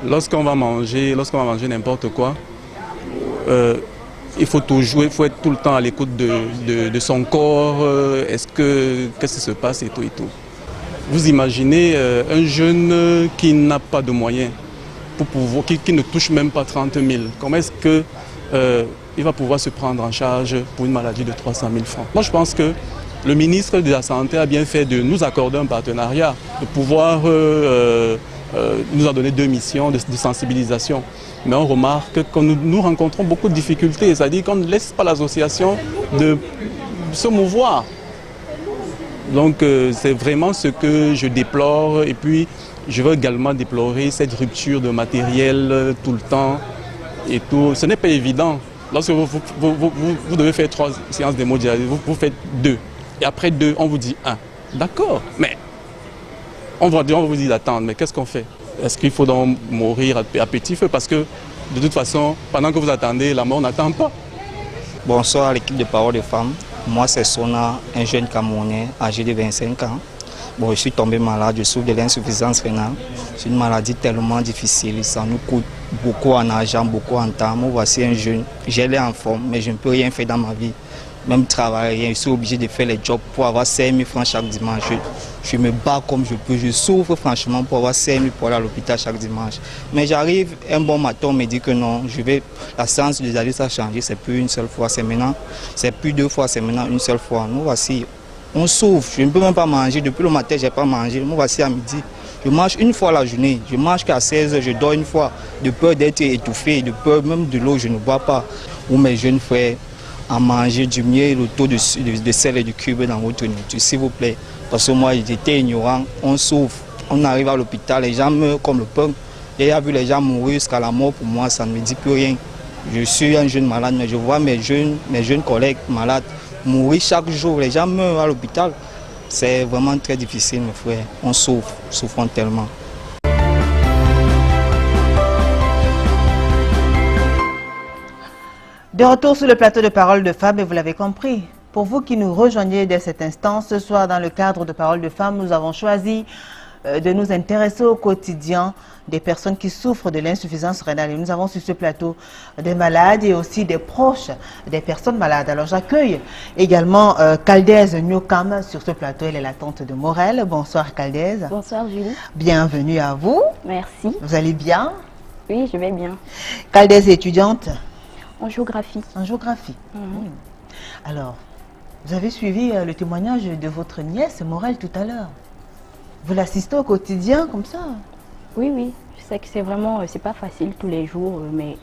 lorsqu'on va manger n'importe quoi, il faut être tout le temps à l'écoute de son corps. Qu'est-ce qui se passe et tout et tout. Vous imaginez un jeune qui n'a pas de moyens, qui ne touche même pas 30 000. Comment est-ce qu'il va pouvoir se prendre en charge pour une maladie de 300 000 francs? Moi, je pense que le ministre de la Santé a bien fait de nous accorder un partenariat, de pouvoir nous a donné 2 missions de sensibilisation. Mais on remarque que nous rencontrons beaucoup de difficultés, c'est-à-dire qu'on ne laisse pas l'association de se mouvoir. Donc c'est vraiment ce que je déplore et puis je veux également déplorer cette rupture de matériel tout le temps et tout. Ce n'est pas évident. Lorsque vous devez faire 3 séances d'hémodialyse, vous faites 2. Et après 2, on vous dit 1. D'accord, mais on va vous dire d'attendre, mais qu'est-ce qu'on fait? Est-ce qu'il faut donc mourir à petit feu? Parce que de toute façon, pendant que vous attendez, la mort n'attend pas. Bonsoir à l'équipe de Parole de Femmes. Moi, c'est Sona, un jeune Camerounais âgé de 25 ans. Bon, je suis tombé malade, je souffre de l'insuffisance rénale. C'est une maladie tellement difficile, ça nous coûte beaucoup en argent, beaucoup en temps. Moi, voici un jeune, j'ai l'air en forme, mais je ne peux rien faire dans ma vie. Même travailler, je suis obligé de faire les jobs pour avoir 5 000 francs chaque dimanche. Je me bats comme je peux, je souffre franchement pour avoir 5 000 pour aller à l'hôpital chaque dimanche. Mais j'arrive, un bon matin, on me dit que non, la séance de dialyse a changé, c'est plus une seule fois, c'est plus 2 fois, c'est maintenant une seule fois. Nous voici, on souffre, je ne peux même pas manger, depuis le matin je n'ai pas mangé, nous voici à midi. Je mange une fois la journée, je mange qu'à 16 h, je dors une fois, de peur d'être étouffé, de peur même de l'eau, je ne bois pas. Ou mes jeunes frères, à manger du miel, le taux de sel et de cube dans votre nourriture, s'il vous plaît. Parce que moi, j'étais ignorant, on souffre, on arrive à l'hôpital, les gens meurent comme le pain. J'ai vu les gens mourir jusqu'à la mort, pour moi, ça ne me dit plus rien. Je suis un jeune malade, mais je vois mes jeunes collègues malades mourir chaque jour. Les gens meurent à l'hôpital. C'est vraiment très difficile, mes frères. On souffre, souffrons tellement. De retour sur le plateau de Parole de Femmes, et vous l'avez compris, pour vous qui nous rejoignez dès cet instant, ce soir dans le cadre de Parole de Femmes, nous avons choisi de nous intéresser au quotidien des personnes qui souffrent de l'insuffisance rénale. Et nous avons sur ce plateau des malades et aussi des proches des personnes malades. Alors j'accueille également Caldaise Nyokam sur ce plateau. Elle est la tante de Morel. Bonsoir Caldaise. Bonsoir Julie. Bienvenue à vous. Merci. Vous allez bien? Oui, je vais bien. Caldaise est étudiante en géographie. En géographie. Alors, vous avez suivi le témoignage de votre nièce Morel tout à l'heure. Vous l'assistez au quotidien comme ça? Oui, oui. Je sais que c'est vraiment, c'est pas facile tous les jours, mais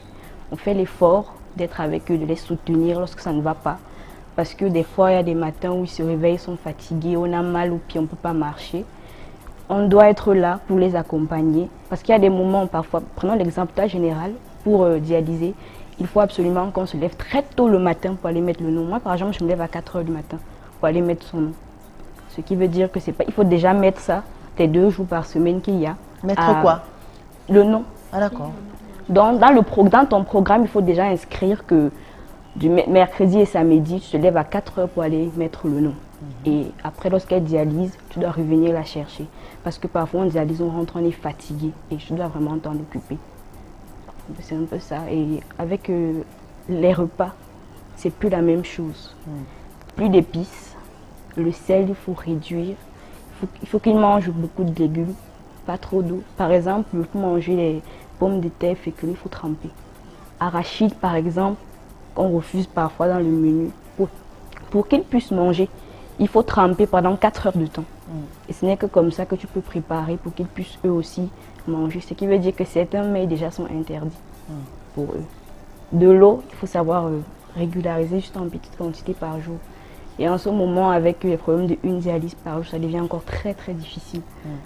on fait l'effort d'être avec eux, de les soutenir lorsque ça ne va pas. Parce que des fois, il y a des matins où ils se réveillent, ils sont fatigués, on a mal au pied, on ne peut pas marcher. On doit être là pour les accompagner. Parce qu'il y a des moments, parfois, prenons l'exemple là général, pour dialyser, il faut absolument qu'on se lève très tôt le matin pour aller mettre le nom. Moi, par exemple, je me lève à 4 h du matin pour aller mettre son nom. Ce qui veut dire que c'est pas, il faut déjà mettre ça, les 2 jours par semaine qu'il y a. Mettre quoi? Le nom. Ah d'accord. Donc, dans ton programme, il faut déjà inscrire que du mercredi et samedi, tu te lèves à 4 h pour aller mettre le nom. Et après, lorsqu'elle dialyse, tu dois revenir la chercher. Parce que parfois, on dialyse, on rentre, on est fatigué. Et tu dois vraiment t'en occuper. C'est un peu ça. Et avec les repas, c'est plus la même chose. Plus d'épices. Le sel, il faut réduire. Il faut qu'il mange beaucoup de légumes, pas trop d'eau. Par exemple, pour manger les pommes de terre féculées, il faut tremper. Arachide, par exemple, on refuse parfois dans le menu. Pour qu'ils puissent manger, il faut tremper pendant 4 heures de temps. Et ce n'est que comme ça que tu peux préparer pour qu'ils puissent eux aussi manger. Ce qui veut dire que certains mets déjà sont interdits pour eux. De l'eau, il faut savoir régulariser juste en petite quantité par jour. Et en ce moment, avec les problèmes de une dialyse par jour, ça devient encore très très difficile.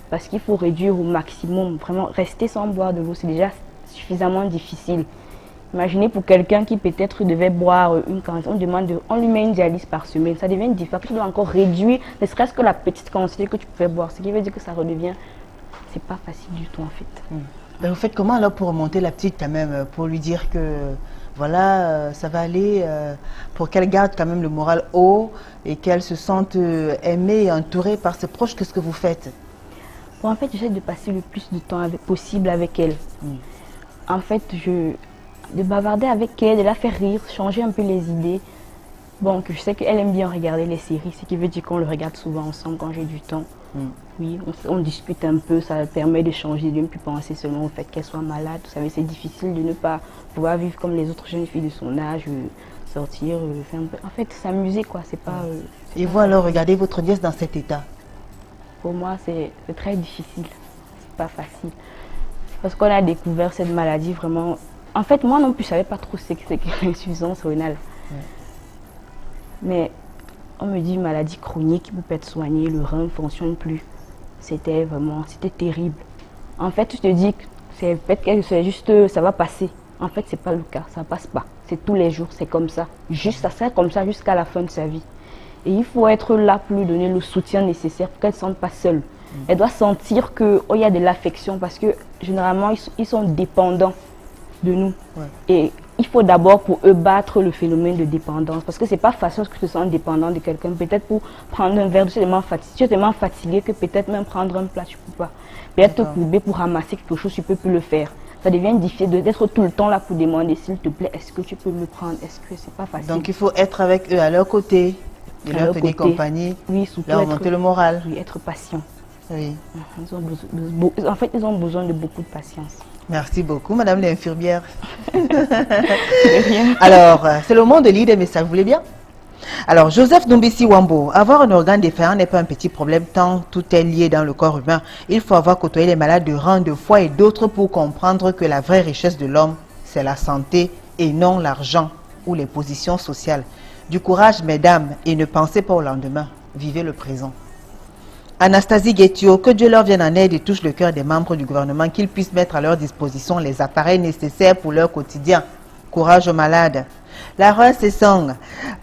Parce qu'il faut réduire au maximum. Vraiment, rester sans boire de l'eau, c'est déjà suffisamment difficile. Imaginez pour quelqu'un qui peut-être devait boire une quantité, on lui met une dialyse par semaine, ça devient difficile. Tu dois encore réduire, ne serait-ce que la petite quantité que tu pouvais boire. Ce qui veut dire que ça redevient, c'est pas facile du tout en fait. Ben, vous faites comment alors pour remonter la petite quand même, pour lui dire que voilà, ça va aller, pour qu'elle garde quand même le moral haut et qu'elle se sente aimée et entourée par ses proches? Qu'est-ce que vous faites? Bon, en fait, j'essaie de passer le plus de temps possible avec elle. En fait, de bavarder avec elle, de la faire rire, changer un peu les idées. Bon, que je sais qu'elle aime bien regarder les séries, ce qui veut dire qu'on le regarde souvent ensemble quand j'ai du temps. Oui, on discute un peu, ça permet de changer, de ne plus penser seulement au fait qu'elle soit malade. Vous savez, c'est difficile de ne pas pouvoir vivre comme les autres jeunes filles de son âge, sortir, faire un peu... En fait, s'amuser quoi, c'est pas... Et vous alors, regardez votre nièce dans cet état? Pour moi, c'est très difficile, c'est pas facile. Parce qu'on a découvert cette maladie vraiment... En fait, moi non plus, je savais pas trop ce que c'est que l'insuffisance rénale. Mais on me dit une maladie chronique qui peut pas être soignée, le rein ne fonctionne plus. C'était terrible. En fait, tu te dis que c'est juste, ça va passer. En fait, c'est pas le cas, ça passe pas. C'est tous les jours, c'est comme ça. Ça sera comme ça jusqu'à la fin de sa vie. Et il faut être là pour lui donner le soutien nécessaire pour qu'elle ne se sente pas seule. Elle doit sentir qu'il y a de l'affection parce que généralement, ils sont dépendants de nous. Et il faut d'abord pour eux battre le phénomène de dépendance parce que c'est pas facile que tu te sens dépendant de quelqu'un. Peut-être pour prendre un verre, tu es tellement fatigué que peut-être même prendre un plat, tu ne peux pas. Peut-être te courber pour ramasser quelque chose, tu ne peux plus le faire. Ça devient difficile d'être tout le temps là pour demander s'il te plaît, est-ce que tu peux me prendre, est-ce que c'est pas facile. Donc il faut être avec eux à leur côté, de leur tenir compagnie, leur remonter le moral. Oui, être patient. Oui. En fait, ils ont besoin de beaucoup de patience. Merci beaucoup, Madame l'infirmière. Alors, c'est le moment de lire des messages, vous voulez bien? Alors, Joseph Numbisi Wambo, avoir un organe défaillant n'est pas un petit problème tant tout est lié dans le corps humain. Il faut avoir côtoyé les malades de rein, de foie et d'autres pour comprendre que la vraie richesse de l'homme, c'est la santé et non l'argent ou les positions sociales. Du courage, mesdames, et ne pensez pas au lendemain. Vivez le présent. Anastasie Guetio, que Dieu leur vienne en aide et touche le cœur des membres du gouvernement, qu'ils puissent mettre à leur disposition les appareils nécessaires pour leur quotidien. Courage aux malades. Lara Sessong,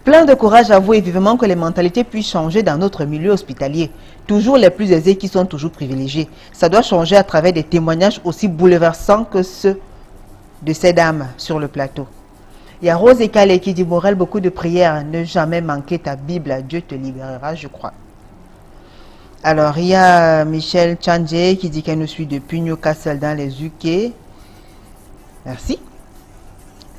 plein de courage à vous et vivement que les mentalités puissent changer dans notre milieu hospitalier. Toujours les plus aisés qui sont toujours privilégiés. Ça doit changer à travers des témoignages aussi bouleversants que ceux de ces dames sur le plateau. Il y a Rose Ekale qui dit Morel, beaucoup de prières, ne jamais manquer ta Bible, Dieu te libérera, je crois. Alors, il y a Michel Tchandje qui dit qu'elle nous suit depuis Newcastle dans les UK. Merci.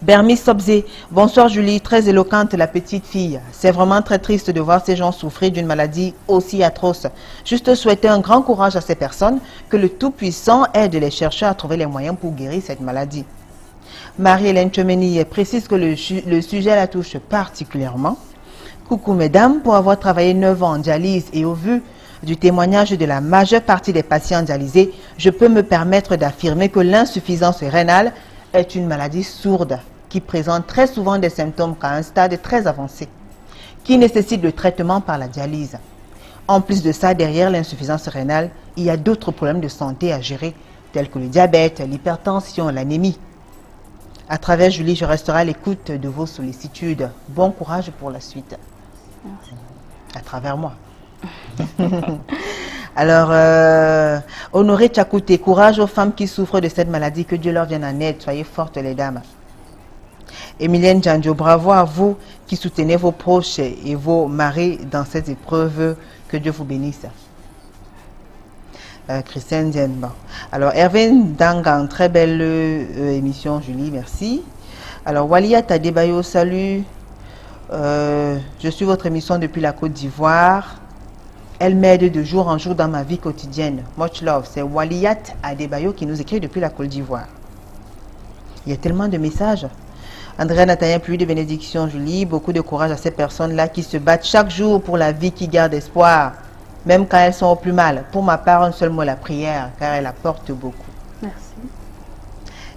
Bermis Sobzé, bonsoir Julie, très éloquente la petite fille. C'est vraiment très triste de voir ces gens souffrir d'une maladie aussi atroce. Juste souhaiter un grand courage à ces personnes, que le Tout-Puissant aide les chercheurs à trouver les moyens pour guérir cette maladie. Marie-Hélène Chomeni précise que le sujet la touche particulièrement. Coucou mesdames, pour avoir travaillé 9 ans en dialyse et au vu du témoignage de la majeure partie des patients dialysés, je peux me permettre d'affirmer que l'insuffisance rénale est une maladie sourde qui présente très souvent des symptômes qu'à un stade très avancé, qui nécessite le traitement par la dialyse. En plus de ça, derrière l'insuffisance rénale, il y a d'autres problèmes de santé à gérer, tels que le diabète, l'hypertension, l'anémie. À travers Julie, je resterai à l'écoute de vos sollicitudes. Bon courage pour la suite. Merci. À travers moi. Alors, Honoré Tchakouté, courage aux femmes qui souffrent de cette maladie, que Dieu leur vienne en aide, soyez fortes les dames. Emilienne Djanjo, bravo à vous qui soutenez vos proches et vos maris dans cette épreuve, que Dieu vous bénisse. Christiane Dienba. Alors, Hervé Dangan, très belle émission, Julie, merci. Alors, Walia Tadebayo, salut. Je suis votre émission depuis la Côte d'Ivoire. Elle m'aide de jour en jour dans ma vie quotidienne. Much love. C'est Waliyat Adebayo qui nous écrit depuis la Côte d'Ivoire. Il y a tellement de messages. Andrea Nathanaël, pluie de bénédiction, Julie. Beaucoup de courage à ces personnes-là qui se battent chaque jour pour la vie, qui gardent espoir, même quand elles sont au plus mal. Pour ma part, un seul mot, la prière, car elle apporte beaucoup. Merci.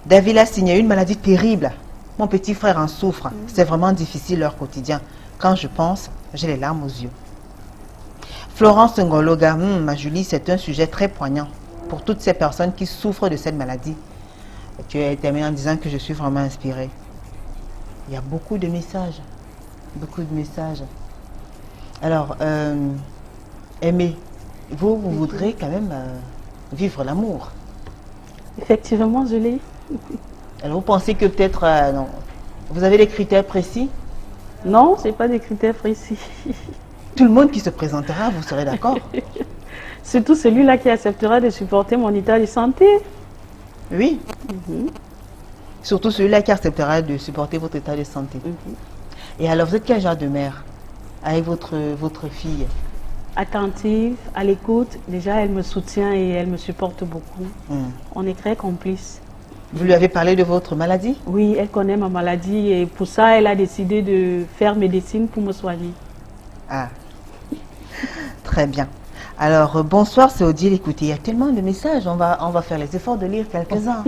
David a signé une maladie terrible. Mon petit frère en souffre. C'est vraiment difficile leur quotidien. Quand je pense, j'ai les larmes aux yeux. Florence Ngologa, ma Julie, c'est un sujet très poignant pour toutes ces personnes qui souffrent de cette maladie. Tu as terminé en disant que je suis vraiment inspirée. Il y a beaucoup de messages. Beaucoup de messages. Alors, Aimée, vous voudrez quand même vivre l'amour. Effectivement, Julie. Alors, vous pensez que peut-être... non. Vous avez des critères précis? Non, ce n'est pas des critères précis. Tout le monde qui se présentera, vous serez d'accord? Surtout celui-là qui acceptera de supporter mon état de santé. Oui. Surtout celui-là qui acceptera de supporter votre état de santé. Et alors, vous êtes quel genre de mère avec votre fille? Attentive, à l'écoute. Déjà, elle me soutient et elle me supporte beaucoup. On est très complices. Vous lui avez parlé de votre maladie? Oui, elle connaît ma maladie et pour ça, elle a décidé de faire médecine pour me soigner. Ah, très bien. Alors, bonsoir, c'est Odile. Écoutez, il y a tellement de messages. On va faire les efforts de lire quelques-uns.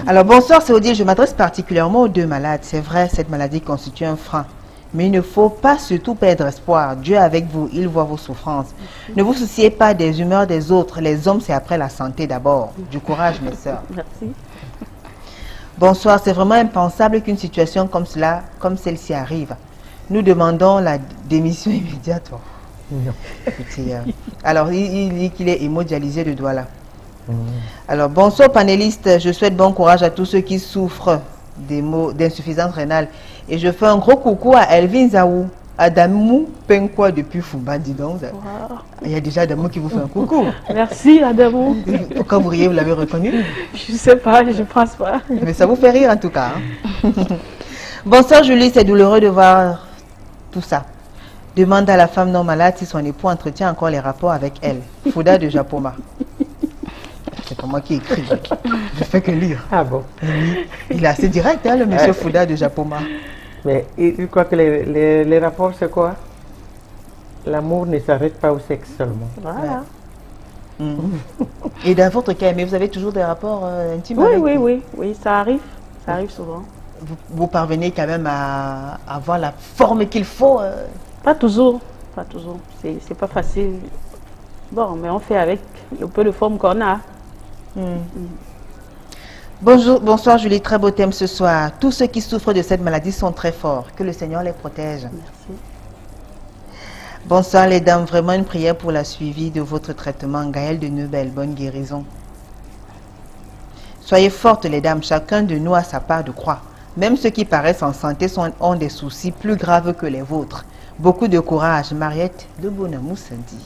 Alors, bonsoir, c'est Odile. Je m'adresse particulièrement aux deux malades. C'est vrai, cette maladie constitue un frein. Mais il ne faut pas surtout perdre espoir. Dieu est avec vous, il voit vos souffrances. Ne vous souciez pas des humeurs des autres. Les hommes, c'est après la santé d'abord. Du courage, mes sœurs. Merci. Bonsoir, c'est vraiment impensable qu'une situation comme celle-ci arrive. Nous demandons la démission immédiate. Non. Écoutez, alors, il dit qu'il est hémodialysé de Douala. Alors, bonsoir panélistes, je souhaite bon courage à tous ceux qui souffrent d'insuffisance rénale. Et je fais un gros coucou à Elvin Zaou, Adamou Penkwa depuis Fumba, dis donc. Wow. Il y a déjà Adamou qui vous fait un coucou. Merci Adamou. Pourquoi vous riez, vous l'avez reconnu? Je ne sais pas, je ne pense pas. Mais ça vous fait rire en tout cas. Hein? Bonsoir Julie, c'est douloureux de voir tout ça. Demande à la femme non malade si son époux entretient encore les rapports avec elle. Fouda de Japoma. C'est pas moi qui écris. Je fais que lire. Ah bon? Il est assez direct, hein, le monsieur Fouda de Japoma. Mais il croit que les rapports, c'est quoi? L'amour ne s'arrête pas au sexe seulement. Voilà. Ouais. Et dans votre cas, mais vous avez toujours des rapports intimes avec Oui, ça arrive. Ça arrive souvent. Vous parvenez quand même à avoir la forme qu'il faut Pas toujours. Pas toujours. C'est pas facile. Bon, mais on fait avec le peu de forme qu'on a. Bonjour, bonsoir Julie, très beau thème ce soir. Tous ceux qui souffrent de cette maladie sont très forts. Que le Seigneur les protège. Merci. Bonsoir les dames, vraiment une prière pour la suivi de votre traitement. Gaëlle de Neubel, bonne guérison. Soyez fortes les dames, chacun de nous a sa part de croix. Même ceux qui paraissent en santé ont des soucis plus graves que les vôtres. Beaucoup de courage, Mariette de Bonamou Sandy.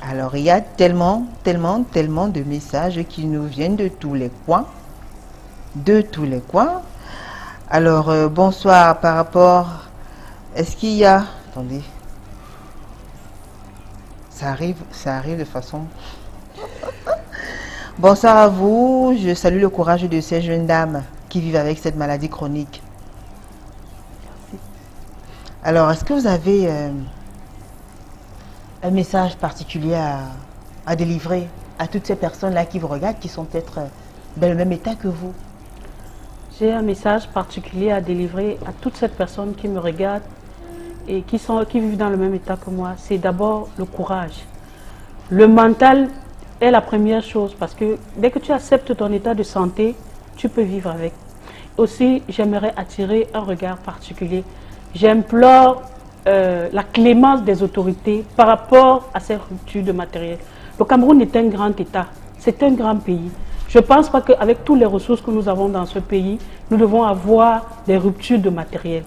Alors, il y a tellement de messages qui nous viennent de tous les coins. De tous les coins. Alors, bonsoir, par rapport... Est-ce qu'il y a... Attendez. Ça arrive de façon... Bonsoir à vous. Je salue le courage de ces jeunes dames qui vivent avec cette maladie chronique. Alors, est-ce que vous avez... un message particulier à délivrer à toutes ces personnes-là qui vous regardent, qui sont peut-être dans le même état que vous? J'ai un message particulier à délivrer à toutes ces personnes qui me regardent et qui vivent dans le même état que moi. C'est d'abord le courage. Le mental est la première chose parce que dès que tu acceptes ton état de santé, tu peux vivre avec. Aussi, j'aimerais attirer un regard particulier. J'implore la clémence des autorités par rapport à ces ruptures de matériel. Le Cameroun est un grand État, c'est un grand pays. Je ne pense pas qu'avec toutes les ressources que nous avons dans ce pays, nous devons avoir des ruptures de matériel.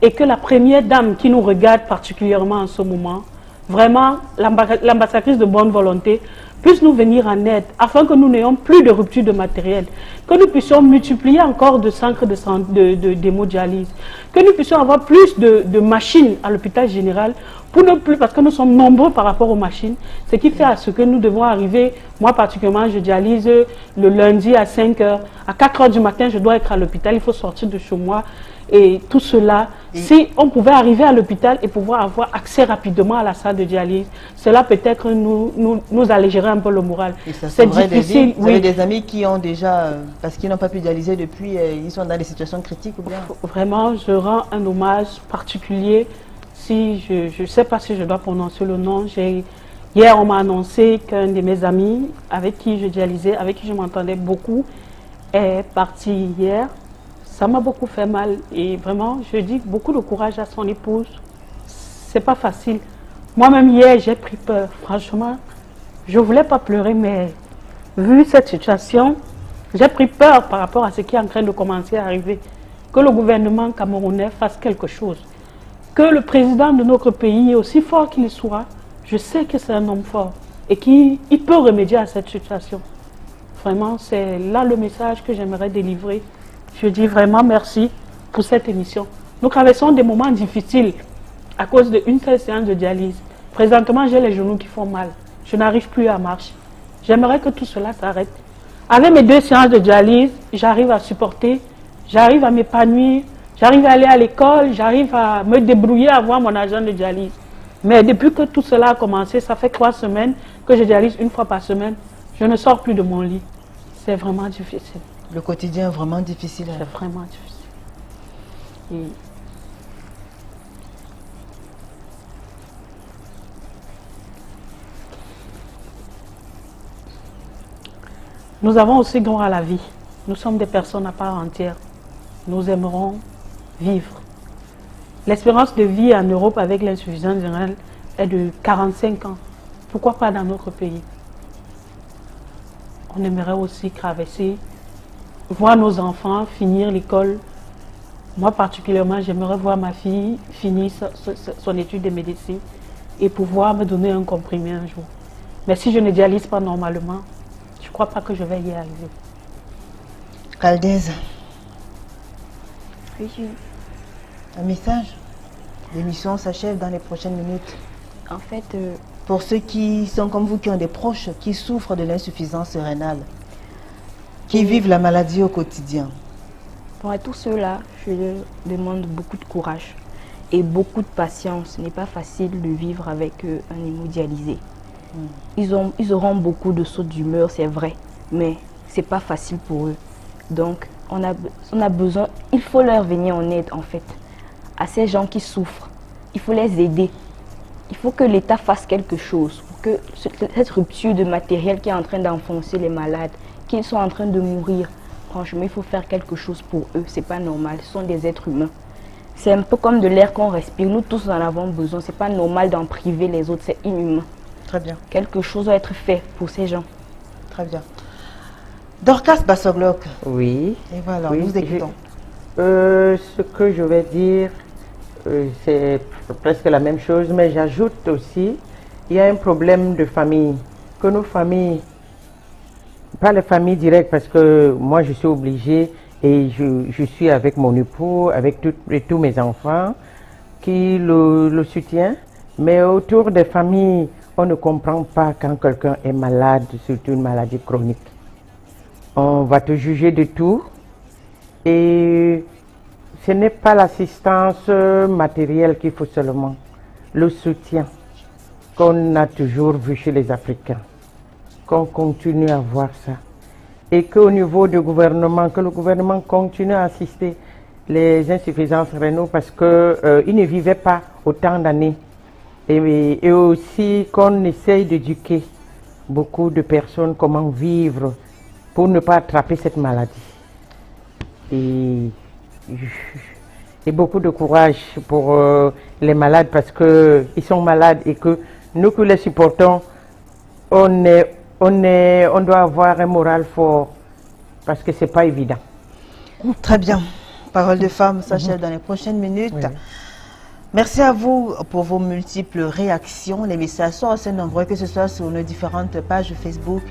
Et que la première dame qui nous regarde particulièrement en ce moment, vraiment l'ambassadrice de bonne volonté, puisse nous venir en aide afin que nous n'ayons plus de rupture de matériel, que nous puissions multiplier encore de centres d'hémodialyse, que nous puissions avoir plus de machines à l'hôpital général, pour ne plus, parce que nous sommes nombreux par rapport aux machines, ce qui fait à ce que nous devons arriver. Moi particulièrement, je dialyse le lundi à 5 h, à 4 h du matin, je dois être à l'hôpital, il faut sortir de chez moi. Et tout cela, si on pouvait arriver à l'hôpital et pouvoir avoir accès rapidement à la salle de dialyse, cela peut-être nous allégerait un peu le moral. C'est difficile. Vous avez des amis qui ont déjà, parce qu'ils n'ont pas pu dialyser depuis, ils sont dans des situations critiques ou bien? Vraiment, je rends un hommage particulier. Si je ne sais pas si je dois prononcer le nom. Hier, on m'a annoncé qu'un de mes amis avec qui je dialysais, avec qui je m'entendais beaucoup, est parti hier. Ça m'a beaucoup fait mal et vraiment, je dis beaucoup de courage à son épouse. C'est pas facile. Moi-même, hier, j'ai pris peur. Franchement, je ne voulais pas pleurer, mais vu cette situation, j'ai pris peur par rapport à ce qui est en train de commencer à arriver. Que le gouvernement camerounais fasse quelque chose. Que le président de notre pays, aussi fort qu'il soit, je sais que c'est un homme fort et qu'il peut remédier à cette situation. Vraiment, c'est là le message que j'aimerais délivrer. Je dis vraiment merci pour cette émission. Nous traversons des moments difficiles à cause d'une seule séance de dialyse. Présentement, j'ai les genoux qui font mal. Je n'arrive plus à marcher. J'aimerais que tout cela s'arrête. Avec mes 2 séances de dialyse, j'arrive à supporter, j'arrive à m'épanouir, j'arrive à aller à l'école, j'arrive à me débrouiller à avoir mon argent de dialyse. Mais depuis que tout cela a commencé, ça fait 3 semaines que je dialyse 1 fois par semaine, je ne sors plus de mon lit. C'est vraiment difficile. Le quotidien est vraiment difficile. C'est vraiment difficile. Nous avons aussi droit à la vie. Nous sommes des personnes à part entière. Nous aimerons vivre. L'espérance de vie en Europe avec l'insuffisance rénale est de 45 ans. Pourquoi pas dans notre pays? On aimerait aussi traverser, voir nos enfants finir l'école. Moi particulièrement, j'aimerais voir ma fille finir son étude de médecine et pouvoir me donner un comprimé un jour. Mais si je ne dialyse pas normalement, je ne crois pas que je vais y arriver. Caldez. Oui. Un message? L'émission s'achève dans les prochaines minutes. En fait, pour ceux qui sont comme vous, qui ont des proches qui souffrent de l'insuffisance rénale, qui vivent la maladie au quotidien. Pour tous ceux-là, je leur demande beaucoup de courage et beaucoup de patience. Ce n'est pas facile de vivre avec un hémodialysé. Ils auront beaucoup de sauts d'humeur, c'est vrai, mais ce n'est pas facile pour eux. Donc, on a besoin, il faut leur venir en aide en fait, à ces gens qui souffrent. Il faut les aider. Il faut que l'État fasse quelque chose pour que cette rupture de matériel qui est en train d'enfoncer les malades, qu'ils sont en train de mourir, franchement, il faut faire quelque chose pour eux. C'est pas normal, ce sont des êtres humains. C'est un peu comme de l'air qu'on respire. Nous tous en avons besoin. C'est pas normal d'en priver les autres, c'est inhumain. Très bien. Quelque chose doit être fait pour ces gens. Très bien. Dorcas Bassoglok. Oui. Et voilà, oui, nous écoutons. Ce que je vais dire, c'est presque la même chose, mais j'ajoute aussi, il y a un problème de famille. Que nos familles, pas les familles directes, parce que moi je suis obligée et je suis avec mon époux, avec tous mes enfants qui le soutiennent, mais autour des familles, on ne comprend pas quand quelqu'un est malade, surtout une maladie chronique. On va te juger de tout et ce n'est pas l'assistance matérielle qu'il faut seulement, le soutien qu'on a toujours vu chez les Africains, qu'on continue à voir ça. Et qu'au niveau du gouvernement, que le gouvernement continue à assister les insuffisances rénales parce qu'ils ne vivaient pas autant d'années. Et aussi qu'on essaye d'éduquer beaucoup de personnes comment vivre pour ne pas attraper cette maladie. Et beaucoup de courage pour les malades parce qu'ils sont malades et que nous qui les supportons, on doit avoir un moral fort parce que ce n'est pas évident. Très bien. Parole de femme s'achève dans les prochaines minutes. Oui. Merci à vous pour vos multiples réactions. Les messages sont assez nombreux, que ce soit sur nos différentes pages Facebook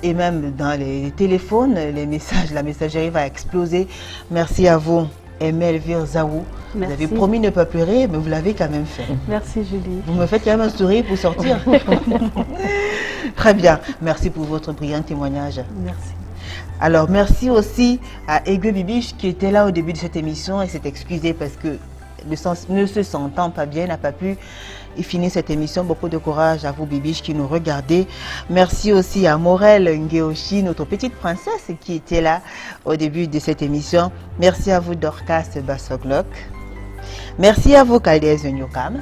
et même dans les téléphones. Les messages, la messagerie va exploser. Merci à vous, Emel Virzaou. Vous avez promis ne pas pleurer, mais vous l'avez quand même fait. Merci Julie. Vous me faites quand même un sourire pour sortir. Très bien. Merci pour votre brillant témoignage. Merci. Alors, merci aussi à Aiguë Bibiche qui était là au début de cette émission et s'est excusé parce que ne se sentant pas bien, n'a pas pu finir cette émission. Beaucoup de courage à vous, Bibiche, qui nous regardez. Merci aussi à Morel Ngeoshi, notre petite princesse qui était là au début de cette émission. Merci à vous, Dorcas Bassoglok. Merci à vous, Kaldez Nyokam.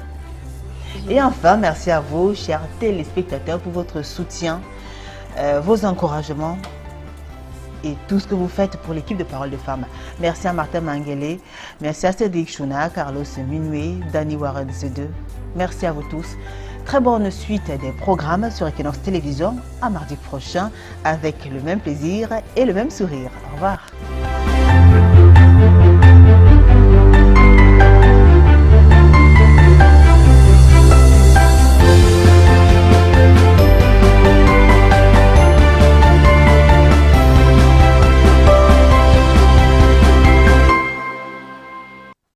Et enfin, merci à vous, chers téléspectateurs, pour votre soutien, vos encouragements et tout ce que vous faites pour l'équipe de Parole de Femmes. Merci à Martin Mangele, merci à Cédric Chouna, Carlos Minué, Danny Warren C2. Merci à vous tous. Très bonne suite des programmes sur Equinox Télévision à mardi prochain avec le même plaisir et le même sourire. Au revoir.